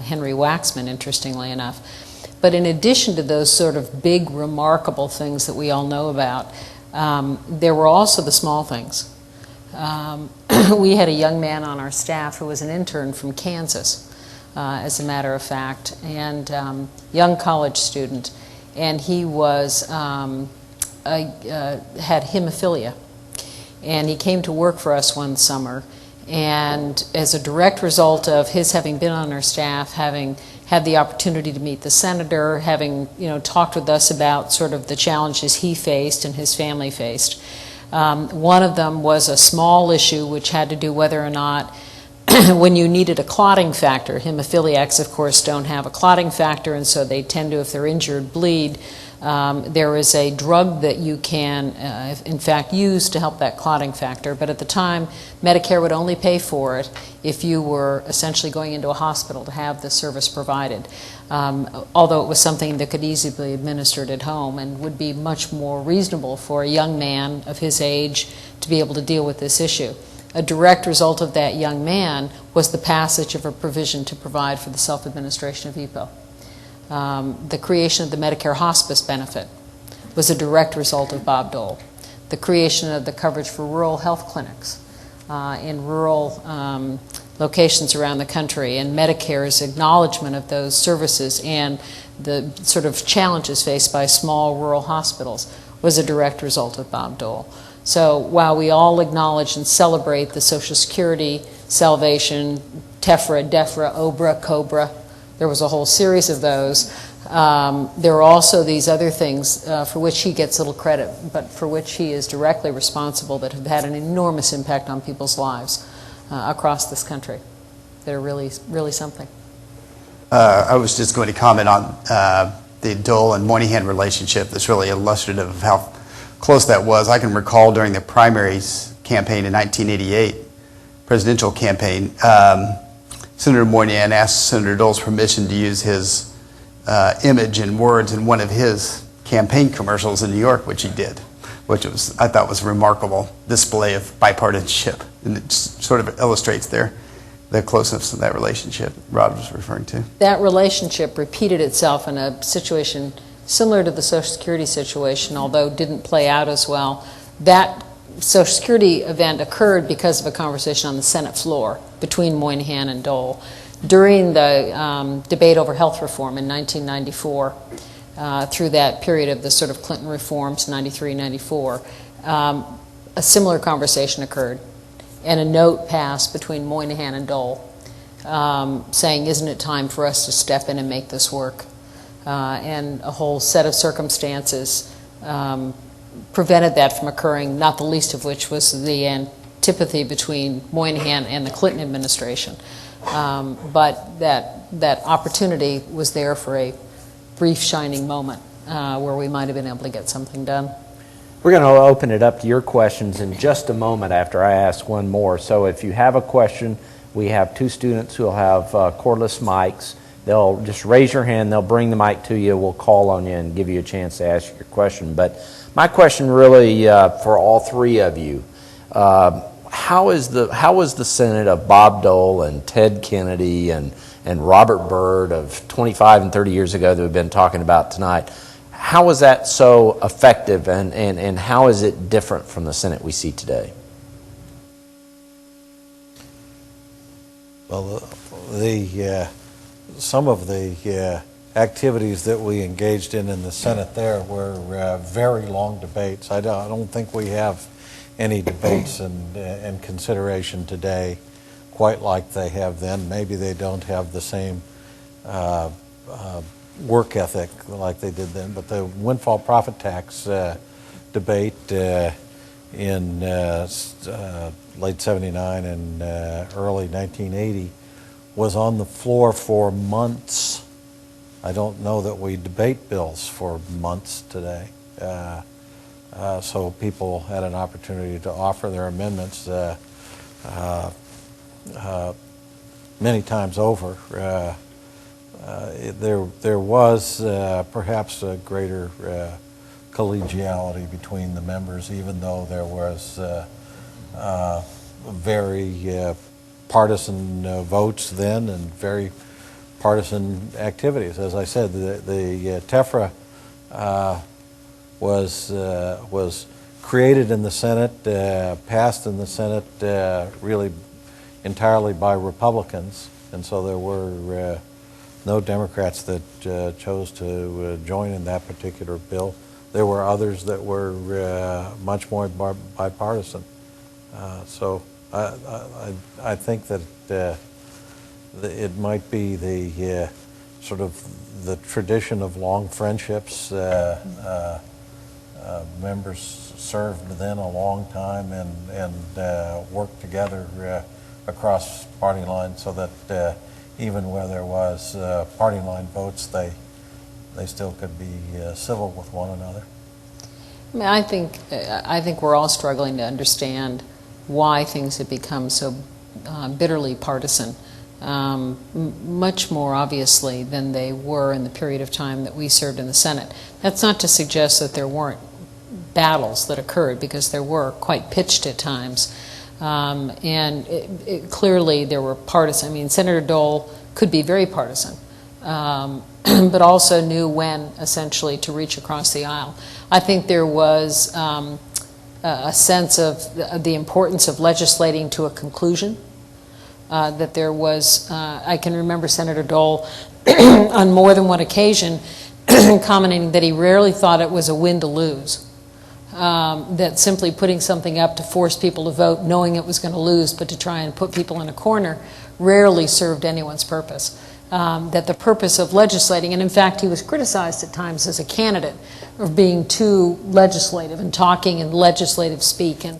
Henry Waxman, interestingly enough. But in addition to those sort of big, remarkable things that we all know about, there were also the small things. We had a young man on our staff who was an intern from Kansas, as a matter of fact, and young college student, and he was had hemophilia, and he came to work for us one summer, and as a direct result of his having been on our staff, having had the opportunity to meet the senator, having talked with us about sort of the challenges he faced and his family faced. One of them was a small issue which had to do whether or not when you needed a clotting factor, hemophiliacs of course don't have a clotting factor, and so they tend to, if they're injured, bleed. There is a drug that you can, in fact, use to help that clotting factor, but at the time, Medicare would only pay for it if you were essentially going into a hospital to have the service provided, although it was something that could easily be administered at home and would be much more reasonable for a young man of his age to be able to deal with this issue. A direct result of that young man was the passage of a provision to provide for the self-administration of EPO. The creation of the Medicare hospice benefit was a direct result of Bob Dole. The creation of the coverage for rural health clinics in rural locations around the country, and Medicare's acknowledgement of those services and the sort of challenges faced by small rural hospitals was a direct result of Bob Dole. So while we all acknowledge and celebrate the Social Security, salvation, TEFRA, DEFRA, OBRA, COBRA, there was a whole series of those. There are also these other things for which he gets little credit, but for which he is directly responsible, that have had an enormous impact on people's lives across this country, that are really, really something. I was just going to comment on the Dole and Moynihan relationship that's really illustrative of how close that was. I can recall during the primaries campaign in 1988, presidential campaign, Senator Moynihan asked Senator Dole's permission to use his image and words in one of his campaign commercials in New York, which he did, which I thought was a remarkable display of bipartisanship, and it sort of illustrates the closeness of that relationship Rod was referring to. That relationship repeated itself in a situation similar to the Social Security situation, although didn't play out as well. That Social Security event occurred because of a conversation on the Senate floor between Moynihan and Dole during the debate over health reform in 1994, through that period of the sort of Clinton reforms, 93, 94. A similar conversation occurred, and a note passed between Moynihan and Dole saying, isn't it time for us to step in and make this work? And a whole set of circumstances prevented that from occurring, not the least of which was the antipathy between Moynihan and the Clinton administration. But that opportunity was there for a brief shining moment where we might have been able to get something done. We're going to open it up to your questions in just a moment after I ask one more. So if you have a question, we have two students who will have cordless mics. They'll just raise your hand, they'll bring the mic to you, we'll call on you and give you a chance to ask your question. But my question really for all three of you, how was the Senate of Bob Dole and Ted Kennedy and Robert Byrd of 25 and 30 years ago that we've been talking about tonight, how was that so effective and how is it different from the Senate we see today? Well, some of the activities that we engaged in the Senate there were very long debates. I don't think we have any debates and consideration today quite like they have then. Maybe they don't have the same work ethic like they did then, but the windfall profit tax debate in late 79 and early 1980 was on the floor for months. I don't know that we debate bills for months today. So people had an opportunity to offer their amendments many times over. There was perhaps a greater collegiality between the members, even though there was very partisan votes then and very partisan activities. As I said, the TEFRA was created in the Senate, passed in the Senate really entirely by Republicans, and so there were no Democrats that chose to join in that particular bill. There were others that were much more bipartisan. So I think that it might be the sort of the tradition of long friendships. Members served then a long time and worked together across party lines, so that even where there was party line votes, they still could be civil with one another. I mean, I think we're all struggling to understand why things have become so bitterly partisan, much more obviously than they were in the period of time that we served in the Senate. That's not to suggest that there weren't battles that occurred, because there were, quite pitched at times. And clearly there were partisan. I mean, Senator Dole could be very partisan, but also knew when essentially to reach across the aisle. I think there was a sense of the importance of legislating to a conclusion, that there was, I can remember Senator Dole on more than one occasion commenting that he rarely thought it was a win to lose. That simply putting something up to force people to vote knowing it was going to lose, but to try and put people in a corner, rarely served anyone's purpose. That the purpose of legislating, and in fact he was criticized at times as a candidate of being too legislative and talking in legislative speak and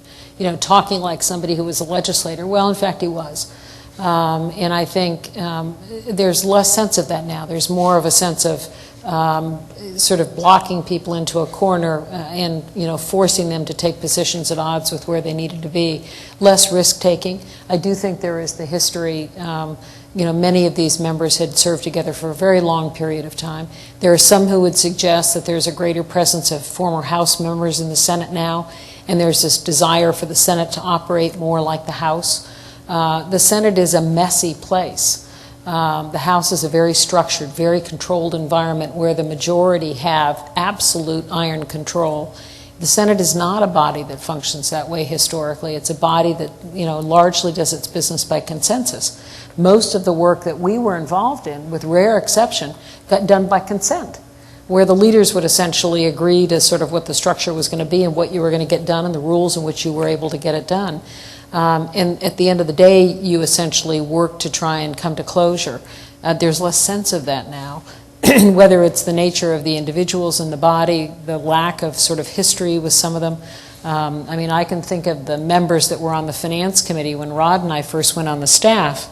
talking like somebody who was a legislator. Well, in fact he was. And I think there's less sense of that now. There's more of a sense of sort of blocking people into a corner and forcing them to take positions at odds with where they needed to be. Less risk-taking. I do think there is the history. Many of these members had served together for a very long period of time. There are some who would suggest that there's a greater presence of former House members in the Senate now, and there's this desire for the Senate to operate more like the House. The Senate is a messy place. The House is a very structured, very controlled environment where the majority have absolute iron control. The Senate is not a body that functions that way historically. It's a body that largely does its business by consensus. Most of the work that we were involved in, with rare exception, got done by consent, where the leaders would essentially agree to sort of what the structure was going to be and what you were going to get done and the rules in which you were able to get it done. And at the end of the day, you essentially work to try and come to closure. There's less sense of that now. whether it's the nature of the individuals in the body, the lack of sort of history with some of them. I mean, I can think of the members that were on the Finance Committee when Rod and I first went on the staff,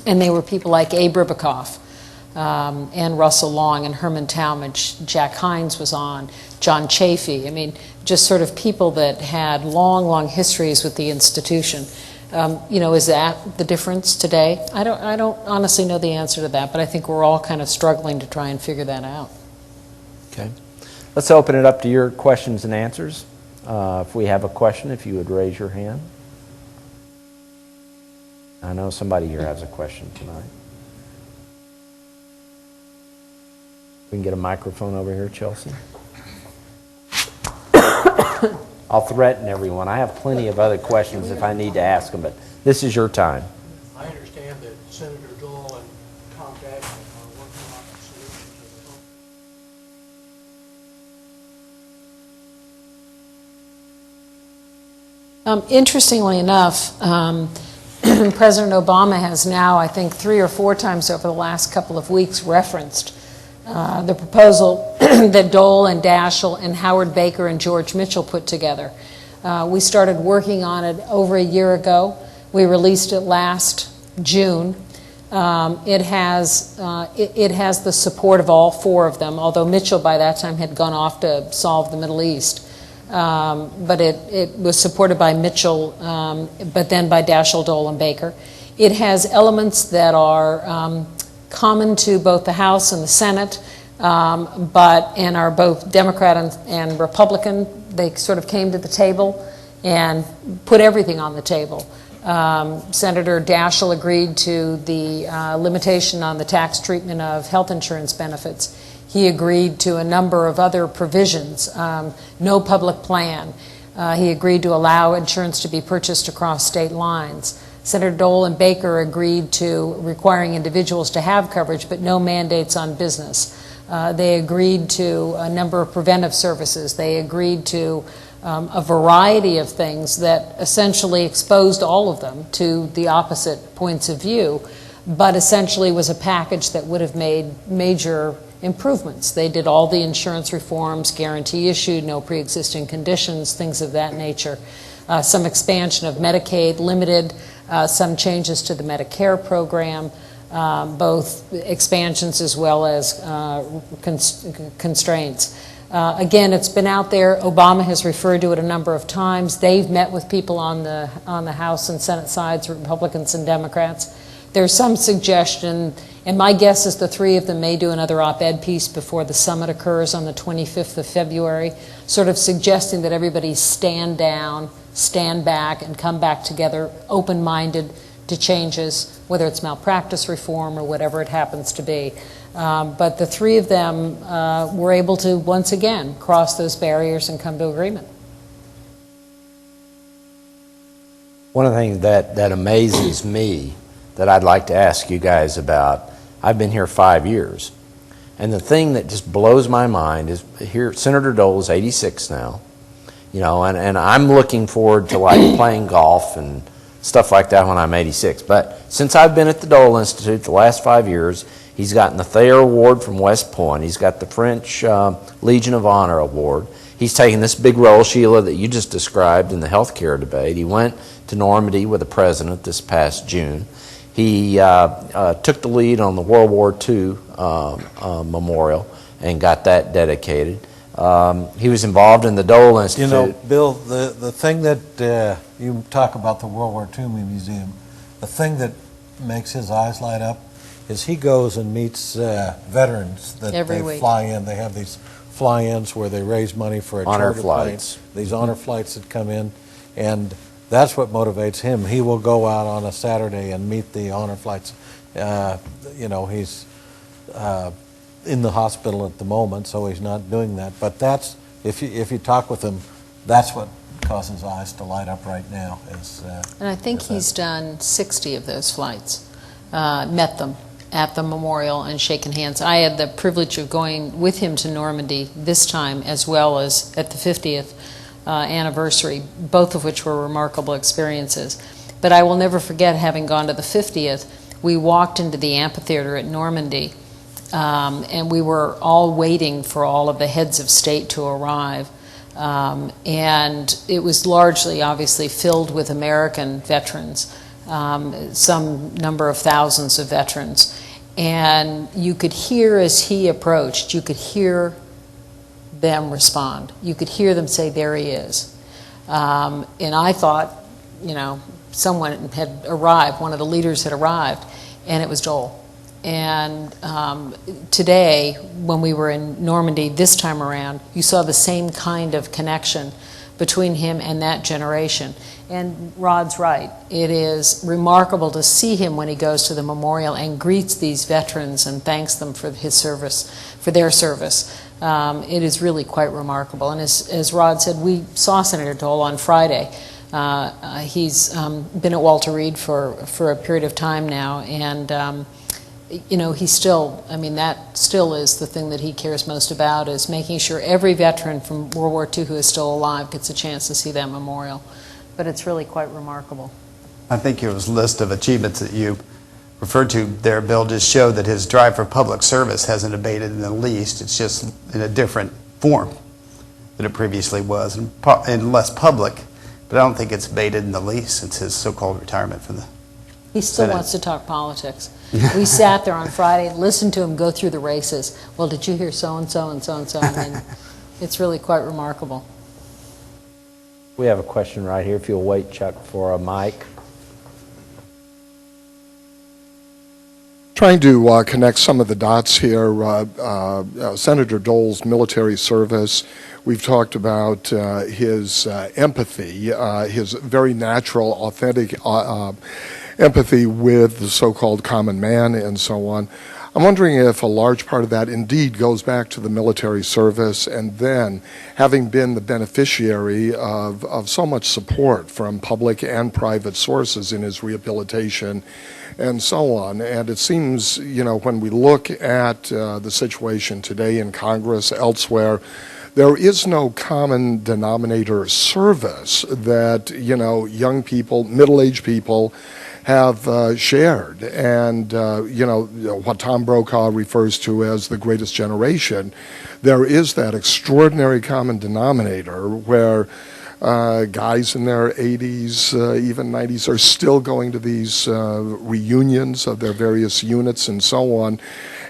and they were people like Abe Ribicoff, and Russell Long, and Herman Talmadge. Jack Hines was on, John Chafee. I mean, just sort of people that had long, long histories with the institution. You know, is that the difference today? I don't honestly know the answer to that, but I think we're all kind of struggling to try and figure that out. Okay. Let's open it up to your questions and answers. If we have a question, if you would raise your hand. I know somebody here has a question tonight. We can get a microphone over here, Chelsea. I'll threaten everyone. I have plenty of other questions if I need to ask them, but this is your time. I understand that Senator Dole and Tom Daschle are working on a solution to the Interestingly enough, President Obama has now, I think, 3 or 4 times over the last couple of weeks referenced the proposal that Dole and Daschle and Howard Baker and George Mitchell put together. We started working on it over a year ago. We released it last June. It has the support of all 4 of them, although Mitchell by that time had gone off to solve the Middle East. But it was supported by Mitchell, but then by Daschle, Dole, and Baker. It has elements that are common to both the House and the Senate, and are both Democrat and Republican. They sort of came to the table and put everything on the table. Senator Daschle agreed to the limitation on the tax treatment of health insurance benefits. He agreed to a number of other provisions, no public plan. He agreed to allow insurance to be purchased across state lines. Senator Dole and Baker agreed to requiring individuals to have coverage, but no mandates on business. They agreed to a number of preventive services. They agreed to a variety of things that essentially exposed all of them to the opposite points of view, but essentially was a package that would have made major improvements. They did all the insurance reforms, guarantee issued, no pre-existing conditions, things of that nature. Some expansion of Medicaid, limited, some changes to the Medicare program, both expansions as well as constraints. Again, it's been out there. Obama has referred to it a number of times. They've met with people on the House and Senate sides, Republicans and Democrats. There's some suggestion, and my guess is the 3 of them may do another op-ed piece before the summit occurs on the 25th of February, sort of suggesting that everybody stand down, stand back, and come back together open-minded to changes, whether it's malpractice reform or whatever it happens to be. But the 3 of them were able to, once again, cross those barriers and come to agreement. One of the things that amazes me that I'd like to ask you guys about, I've been here 5 years, and the thing that just blows my mind is here, Senator Dole is 86 now, you know, and I'm looking forward to like playing golf and stuff like that when I'm 86. But since I've been at the Dole Institute the last 5 years, he's gotten the Thayer Award from West Point. He's got the French Legion of Honor Award. He's taken this big role, Sheila, that you just described in the health care debate. He went to Normandy with the president this past June. He took the lead on the World War II memorial and got that dedicated. He was involved in the Dole Institute. You know, Bill, the thing that you talk about the World War II Museum, the thing that makes his eyes light up is he goes and meets veterans that Every they week. fly in. They have these fly-ins where they raise money for a Honor charter flights. plane. These honor flights that come in, and that's what motivates him. He will go out on a Saturday and meet the honor flights. You know, he's in the hospital at the moment, so he's not doing that. But that's, if you talk with him, that's what causes his eyes to light up right now. And I think he's done 60 of those flights, met them at the memorial and shaken hands. I had the privilege of going with him to Normandy this time, as well as at the 50th anniversary, both of which were remarkable experiences. But I will never forget having gone to the 50th. We walked into the amphitheater at Normandy, and we were all waiting for all of the heads of state to arrive. And it was largely, obviously, filled with American veterans, some number of thousands of veterans. And you could hear as he approached, you could hear them respond. You could hear them say, "There he is." And I thought, someone had arrived, one of the leaders had arrived, and it was Dole. And today, when we were in Normandy this time around, you saw the same kind of connection between him and that generation. And Rod's right. It is remarkable to see him when he goes to the memorial and greets these veterans and thanks them for his service, for their service. It is really quite remarkable. And as Rod said, we saw Senator Dole on Friday. He's been at Walter Reed for a period of time now, and he still, that still is the thing that he cares most about, is making sure every veteran from World War II who is still alive gets a chance to see that memorial. But it's really quite remarkable. I think your list of achievements that you referred to there, Bill, just showed that his drive for public service hasn't abated in the least. It's just in a different form than it previously was, and less public. But I don't think it's abated in the least since his so-called retirement from the He still Senate. wants to talk politics. We sat there on Friday and listened to him go through the races. Well, did you hear so-and-so and so-and-so? It's really quite remarkable. We have a question right here. If you'll wait, Chuck, for a mic. Trying to connect some of the dots here, Senator Dole's military service. We've talked about his empathy, his very natural, authentic empathy with the so-called common man and so on. I'm wondering if a large part of that indeed goes back to the military service, and then having been the beneficiary of so much support from public and private sources in his rehabilitation and so on. And it seems, when we look at the situation today in Congress, elsewhere, there is no common denominator service that, young people, middle-aged people have shared. And, what Tom Brokaw refers to as the greatest generation, there is that extraordinary common denominator where guys in their 80s, even 90s, are still going to these reunions of their various units and so on.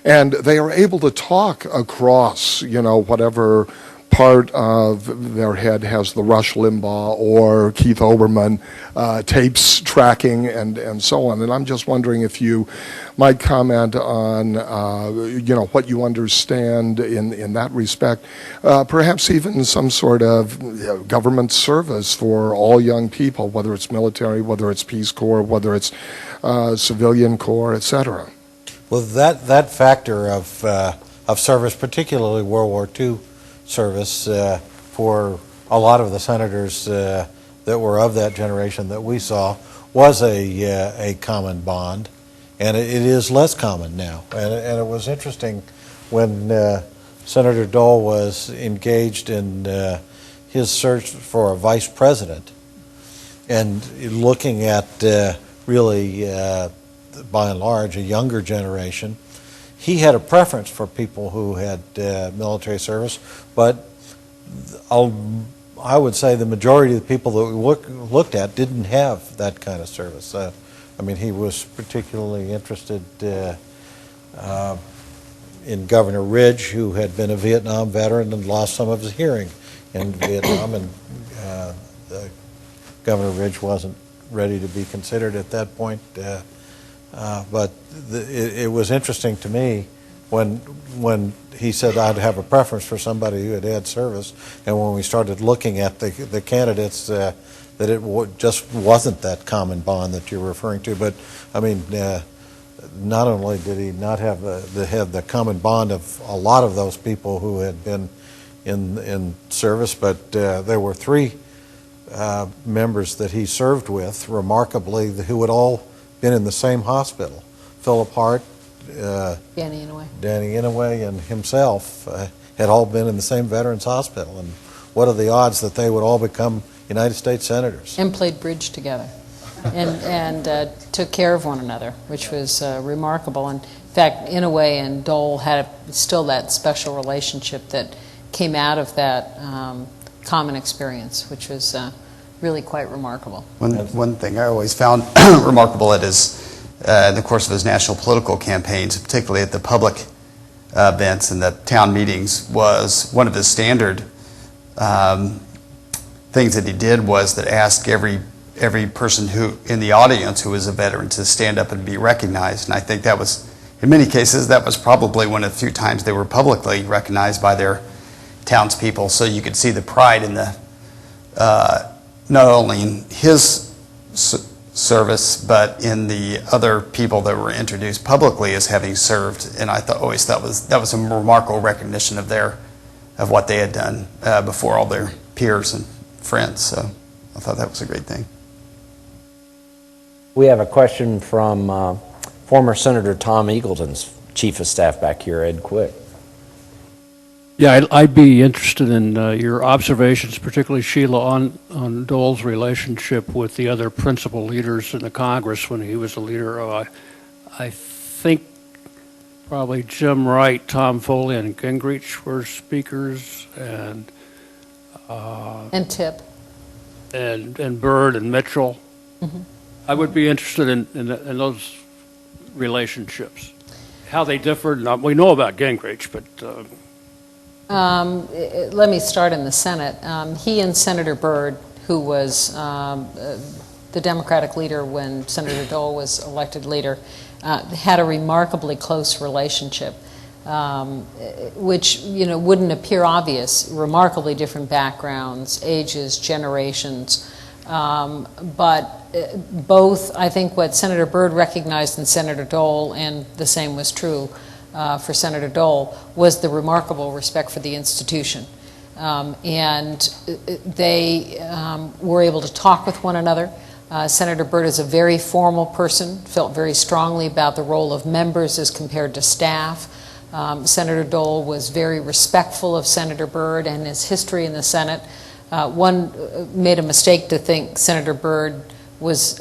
And they are able to talk across, whatever part of their head has the Rush Limbaugh or Keith Olbermann tapes tracking and so on. And I'm just wondering if you might comment on, what you understand in that respect, perhaps even some sort of government service for all young people, whether it's military, whether it's Peace Corps, whether it's civilian corps, et cetera. Well, that factor of service, particularly World War II service, for a lot of the senators that were of that generation that we saw, was a common bond, and it is less common now. And it was interesting when Senator Dole was engaged in his search for a vice president, and looking at really, by and large, a younger generation. He had a preference for people who had military service, but I would say the majority of the people that we looked at didn't have that kind of service. He was particularly interested in Governor Ridge, who had been a Vietnam veteran and lost some of his hearing in Vietnam, and Governor Ridge wasn't ready to be considered at that point. But it was interesting to me when he said I'd have a preference for somebody who had had service, and when we started looking at the candidates, that it just wasn't that common bond that you're referring to. But not only did he not have the common bond of a lot of those people who had been in service, but there were three members that he served with, remarkably, who had all been in the same hospital. Philip Hart, Danny Inouye, and himself had all been in the same Veterans Hospital. And what are the odds that they would all become United States senators? And played bridge together, and took care of one another, which was remarkable. And fact, Inouye and Dole had still that special relationship that came out of that common experience, which was really quite remarkable. One thing I always found remarkable at his, in the course of his national political campaigns, particularly at the public events and the town meetings, was one of his standard things that he did was that asked every person who in the audience who was a veteran to stand up and be recognized. And I think that was, in many cases, that was probably one of the few times they were publicly recognized by their townspeople. So you could see the pride in the not only in his service, but in the other people that were introduced publicly as having served. And I always thought that was a remarkable recognition of what they had done before all their peers and friends. So I thought that was a great thing. We have a question from former Senator Tom Eagleton's Chief of Staff back here, Ed Quick. Yeah, I'd be interested in your observations, particularly Sheila, on Dole's relationship with the other principal leaders in the Congress when he was a leader. I think probably Jim Wright, Tom Foley, and Gingrich were speakers, and Tip. and Byrd and Mitchell. Mm-hmm. I would be interested in those relationships, how they differed. We know about Gingrich, but Let me start in the Senate. He and Senator Byrd, who was the Democratic leader when Senator Dole was elected leader, had a remarkably close relationship, which wouldn't appear obvious. Remarkably different backgrounds, ages, generations, but both, I think, what Senator Byrd recognized in Senator Dole, and the same was true for Senator Dole, was the remarkable respect for the institution. And they were able to talk with one another. Senator Byrd is a very formal person, felt very strongly about the role of members as compared to staff. Senator Dole was very respectful of Senator Byrd and his history in the Senate. One made a mistake to think Senator Byrd was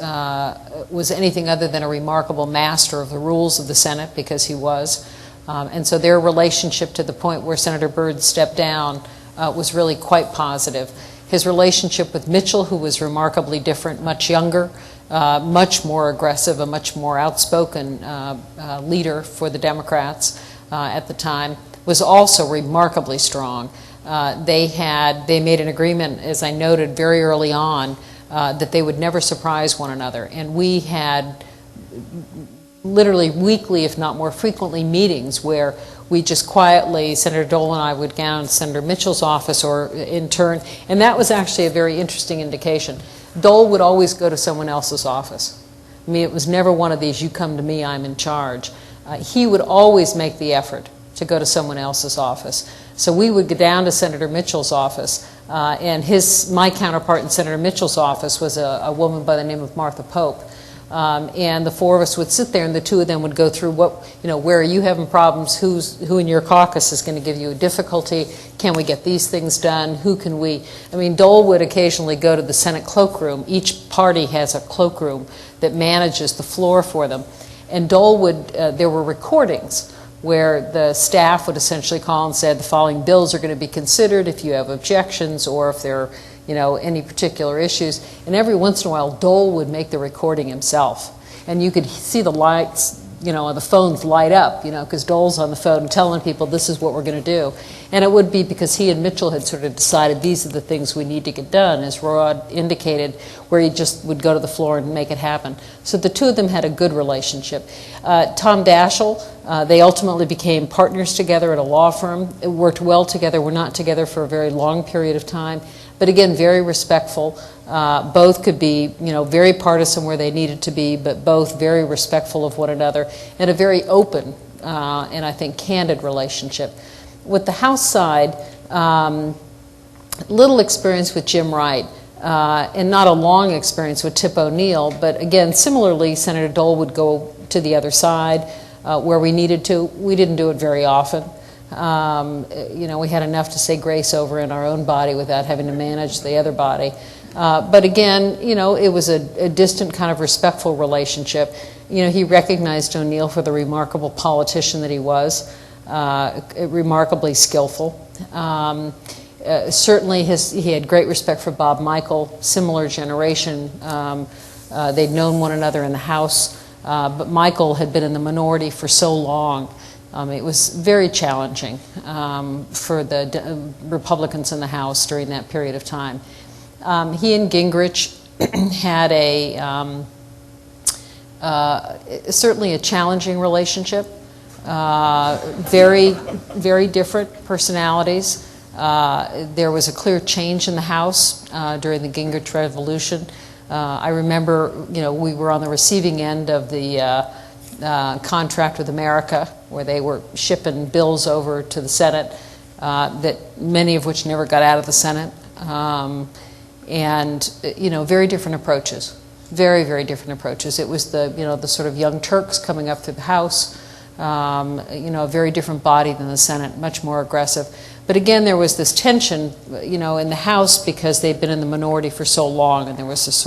anything other than a remarkable master of the rules of the Senate, because he was. And so their relationship, to the point where Senator Byrd stepped down, was really quite positive. His relationship with Mitchell, who was remarkably different, much younger, much more aggressive, a much more outspoken leader for the Democrats at the time, was also remarkably strong. They made an agreement, as I noted very early on, that they would never surprise one another. And we had literally weekly, if not more frequently, meetings where we just quietly, Senator Dole and I would go down to Senator Mitchell's office or in turn, and that was actually a very interesting indication. Dole would always go to someone else's office. I mean, it was never one of these, you come to me, I'm in charge. He would always make the effort to go to someone else's office. So we would go down to Senator Mitchell's office, and my counterpart in Senator Mitchell's office was a woman by the name of Martha Pope. And the four of us would sit there, and the two of them would go through where are you having problems, who in your caucus is going to give you a difficulty, can we get these things done, Dole would occasionally go to the Senate cloakroom. Each party has a cloakroom that manages the floor for them. And Dole there were recordings where the staff would essentially call and say the following bills are going to be considered if you have objections or if there are any particular issues. And every once in a while, Dole would make the recording himself. And you could see the lights, the phones light up, because Dole's on the phone telling people this is what we're going to do. And it would be because he and Mitchell had sort of decided these are the things we need to get done, as Rod indicated, where he just would go to the floor and make it happen. So the two of them had a good relationship. Tom Daschle, they ultimately became partners together at a law firm. It worked well together. We're not together for a very long period of time. But again, very respectful. Both could be, very partisan where they needed to be, but both very respectful of one another, and a very open and I think candid relationship. With the House side, little experience with Jim Wright, and not a long experience with Tip O'Neill, but again, similarly, Senator Dole would go to the other side where we needed to. We didn't do it very often. We had enough to say grace over in our own body without having to manage the other body. But again, it was a distant kind of respectful relationship. He recognized O'Neill for the remarkable politician that he was, remarkably skillful. Certainly he had great respect for Bob Michael, similar generation. They'd known one another in the House, but Michael had been in the minority for so long. It was very challenging for the Republicans in the House during that period of time. He and Gingrich had certainly a challenging relationship. Very, very different personalities. There was a clear change in the House during the Gingrich Revolution. I remember, we were on the receiving end of the contract with America, where they were shipping bills over to the Senate, that many of which never got out of the Senate, and very different approaches, very, very different approaches. It was the sort of young Turks coming up through the House, a very different body than the Senate, much more aggressive. But again, there was this tension, in the House because they'd been in the minority for so long, and there was this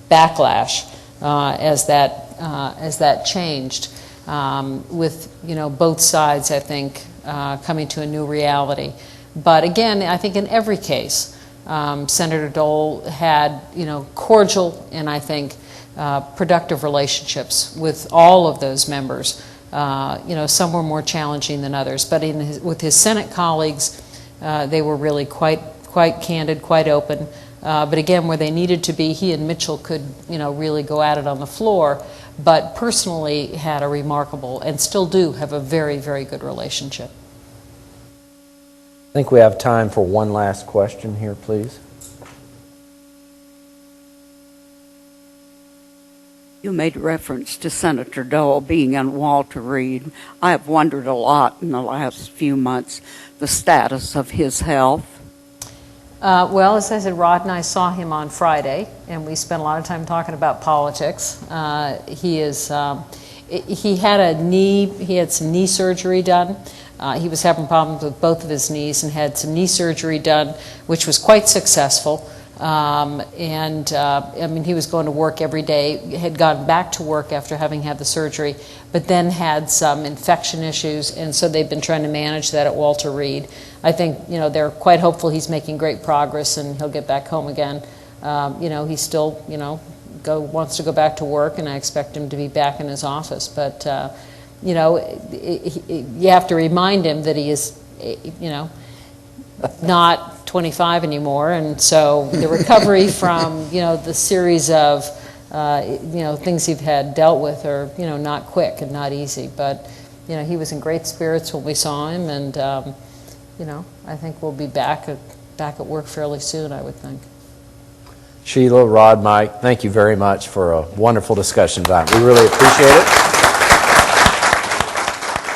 backlash as that changed, with both sides, I think, coming to a new reality. But again, I think in every case, Senator Dole had cordial and I think productive relationships with all of those members. Some were more challenging than others, but with his Senate colleagues, they were really quite candid, quite open. But again, where they needed to be, he and Mitchell could, really go at it on the floor, but personally had a remarkable, and still do have a very, very good relationship. I think we have time for one last question here, please. You made reference to Senator Dole being on Walter Reed. I have wondered a lot in the last few months the status of his health. Well, as I said, Rod and I saw him on Friday, and we spent a lot of time talking about politics. He had some knee surgery done. He was having problems with both of his knees and had some knee surgery done, which was quite successful. He was going to work every day, had gone back to work after having had the surgery, but then had some infection issues, and so they've been trying to manage that at Walter Reed. I think, they're quite hopeful he's making great progress and he'll get back home again. He still, wants to go back to work, and I expect him to be back in his office. But, you have to remind him that he is, not 25 anymore, and so the recovery from the series of things he's had dealt with are not quick and not easy. But he was in great spirits when we saw him, and I think we'll be back at work fairly soon, I would think. Sheila, Rod, Mike, thank you very much for a wonderful discussion tonight. We really appreciate it.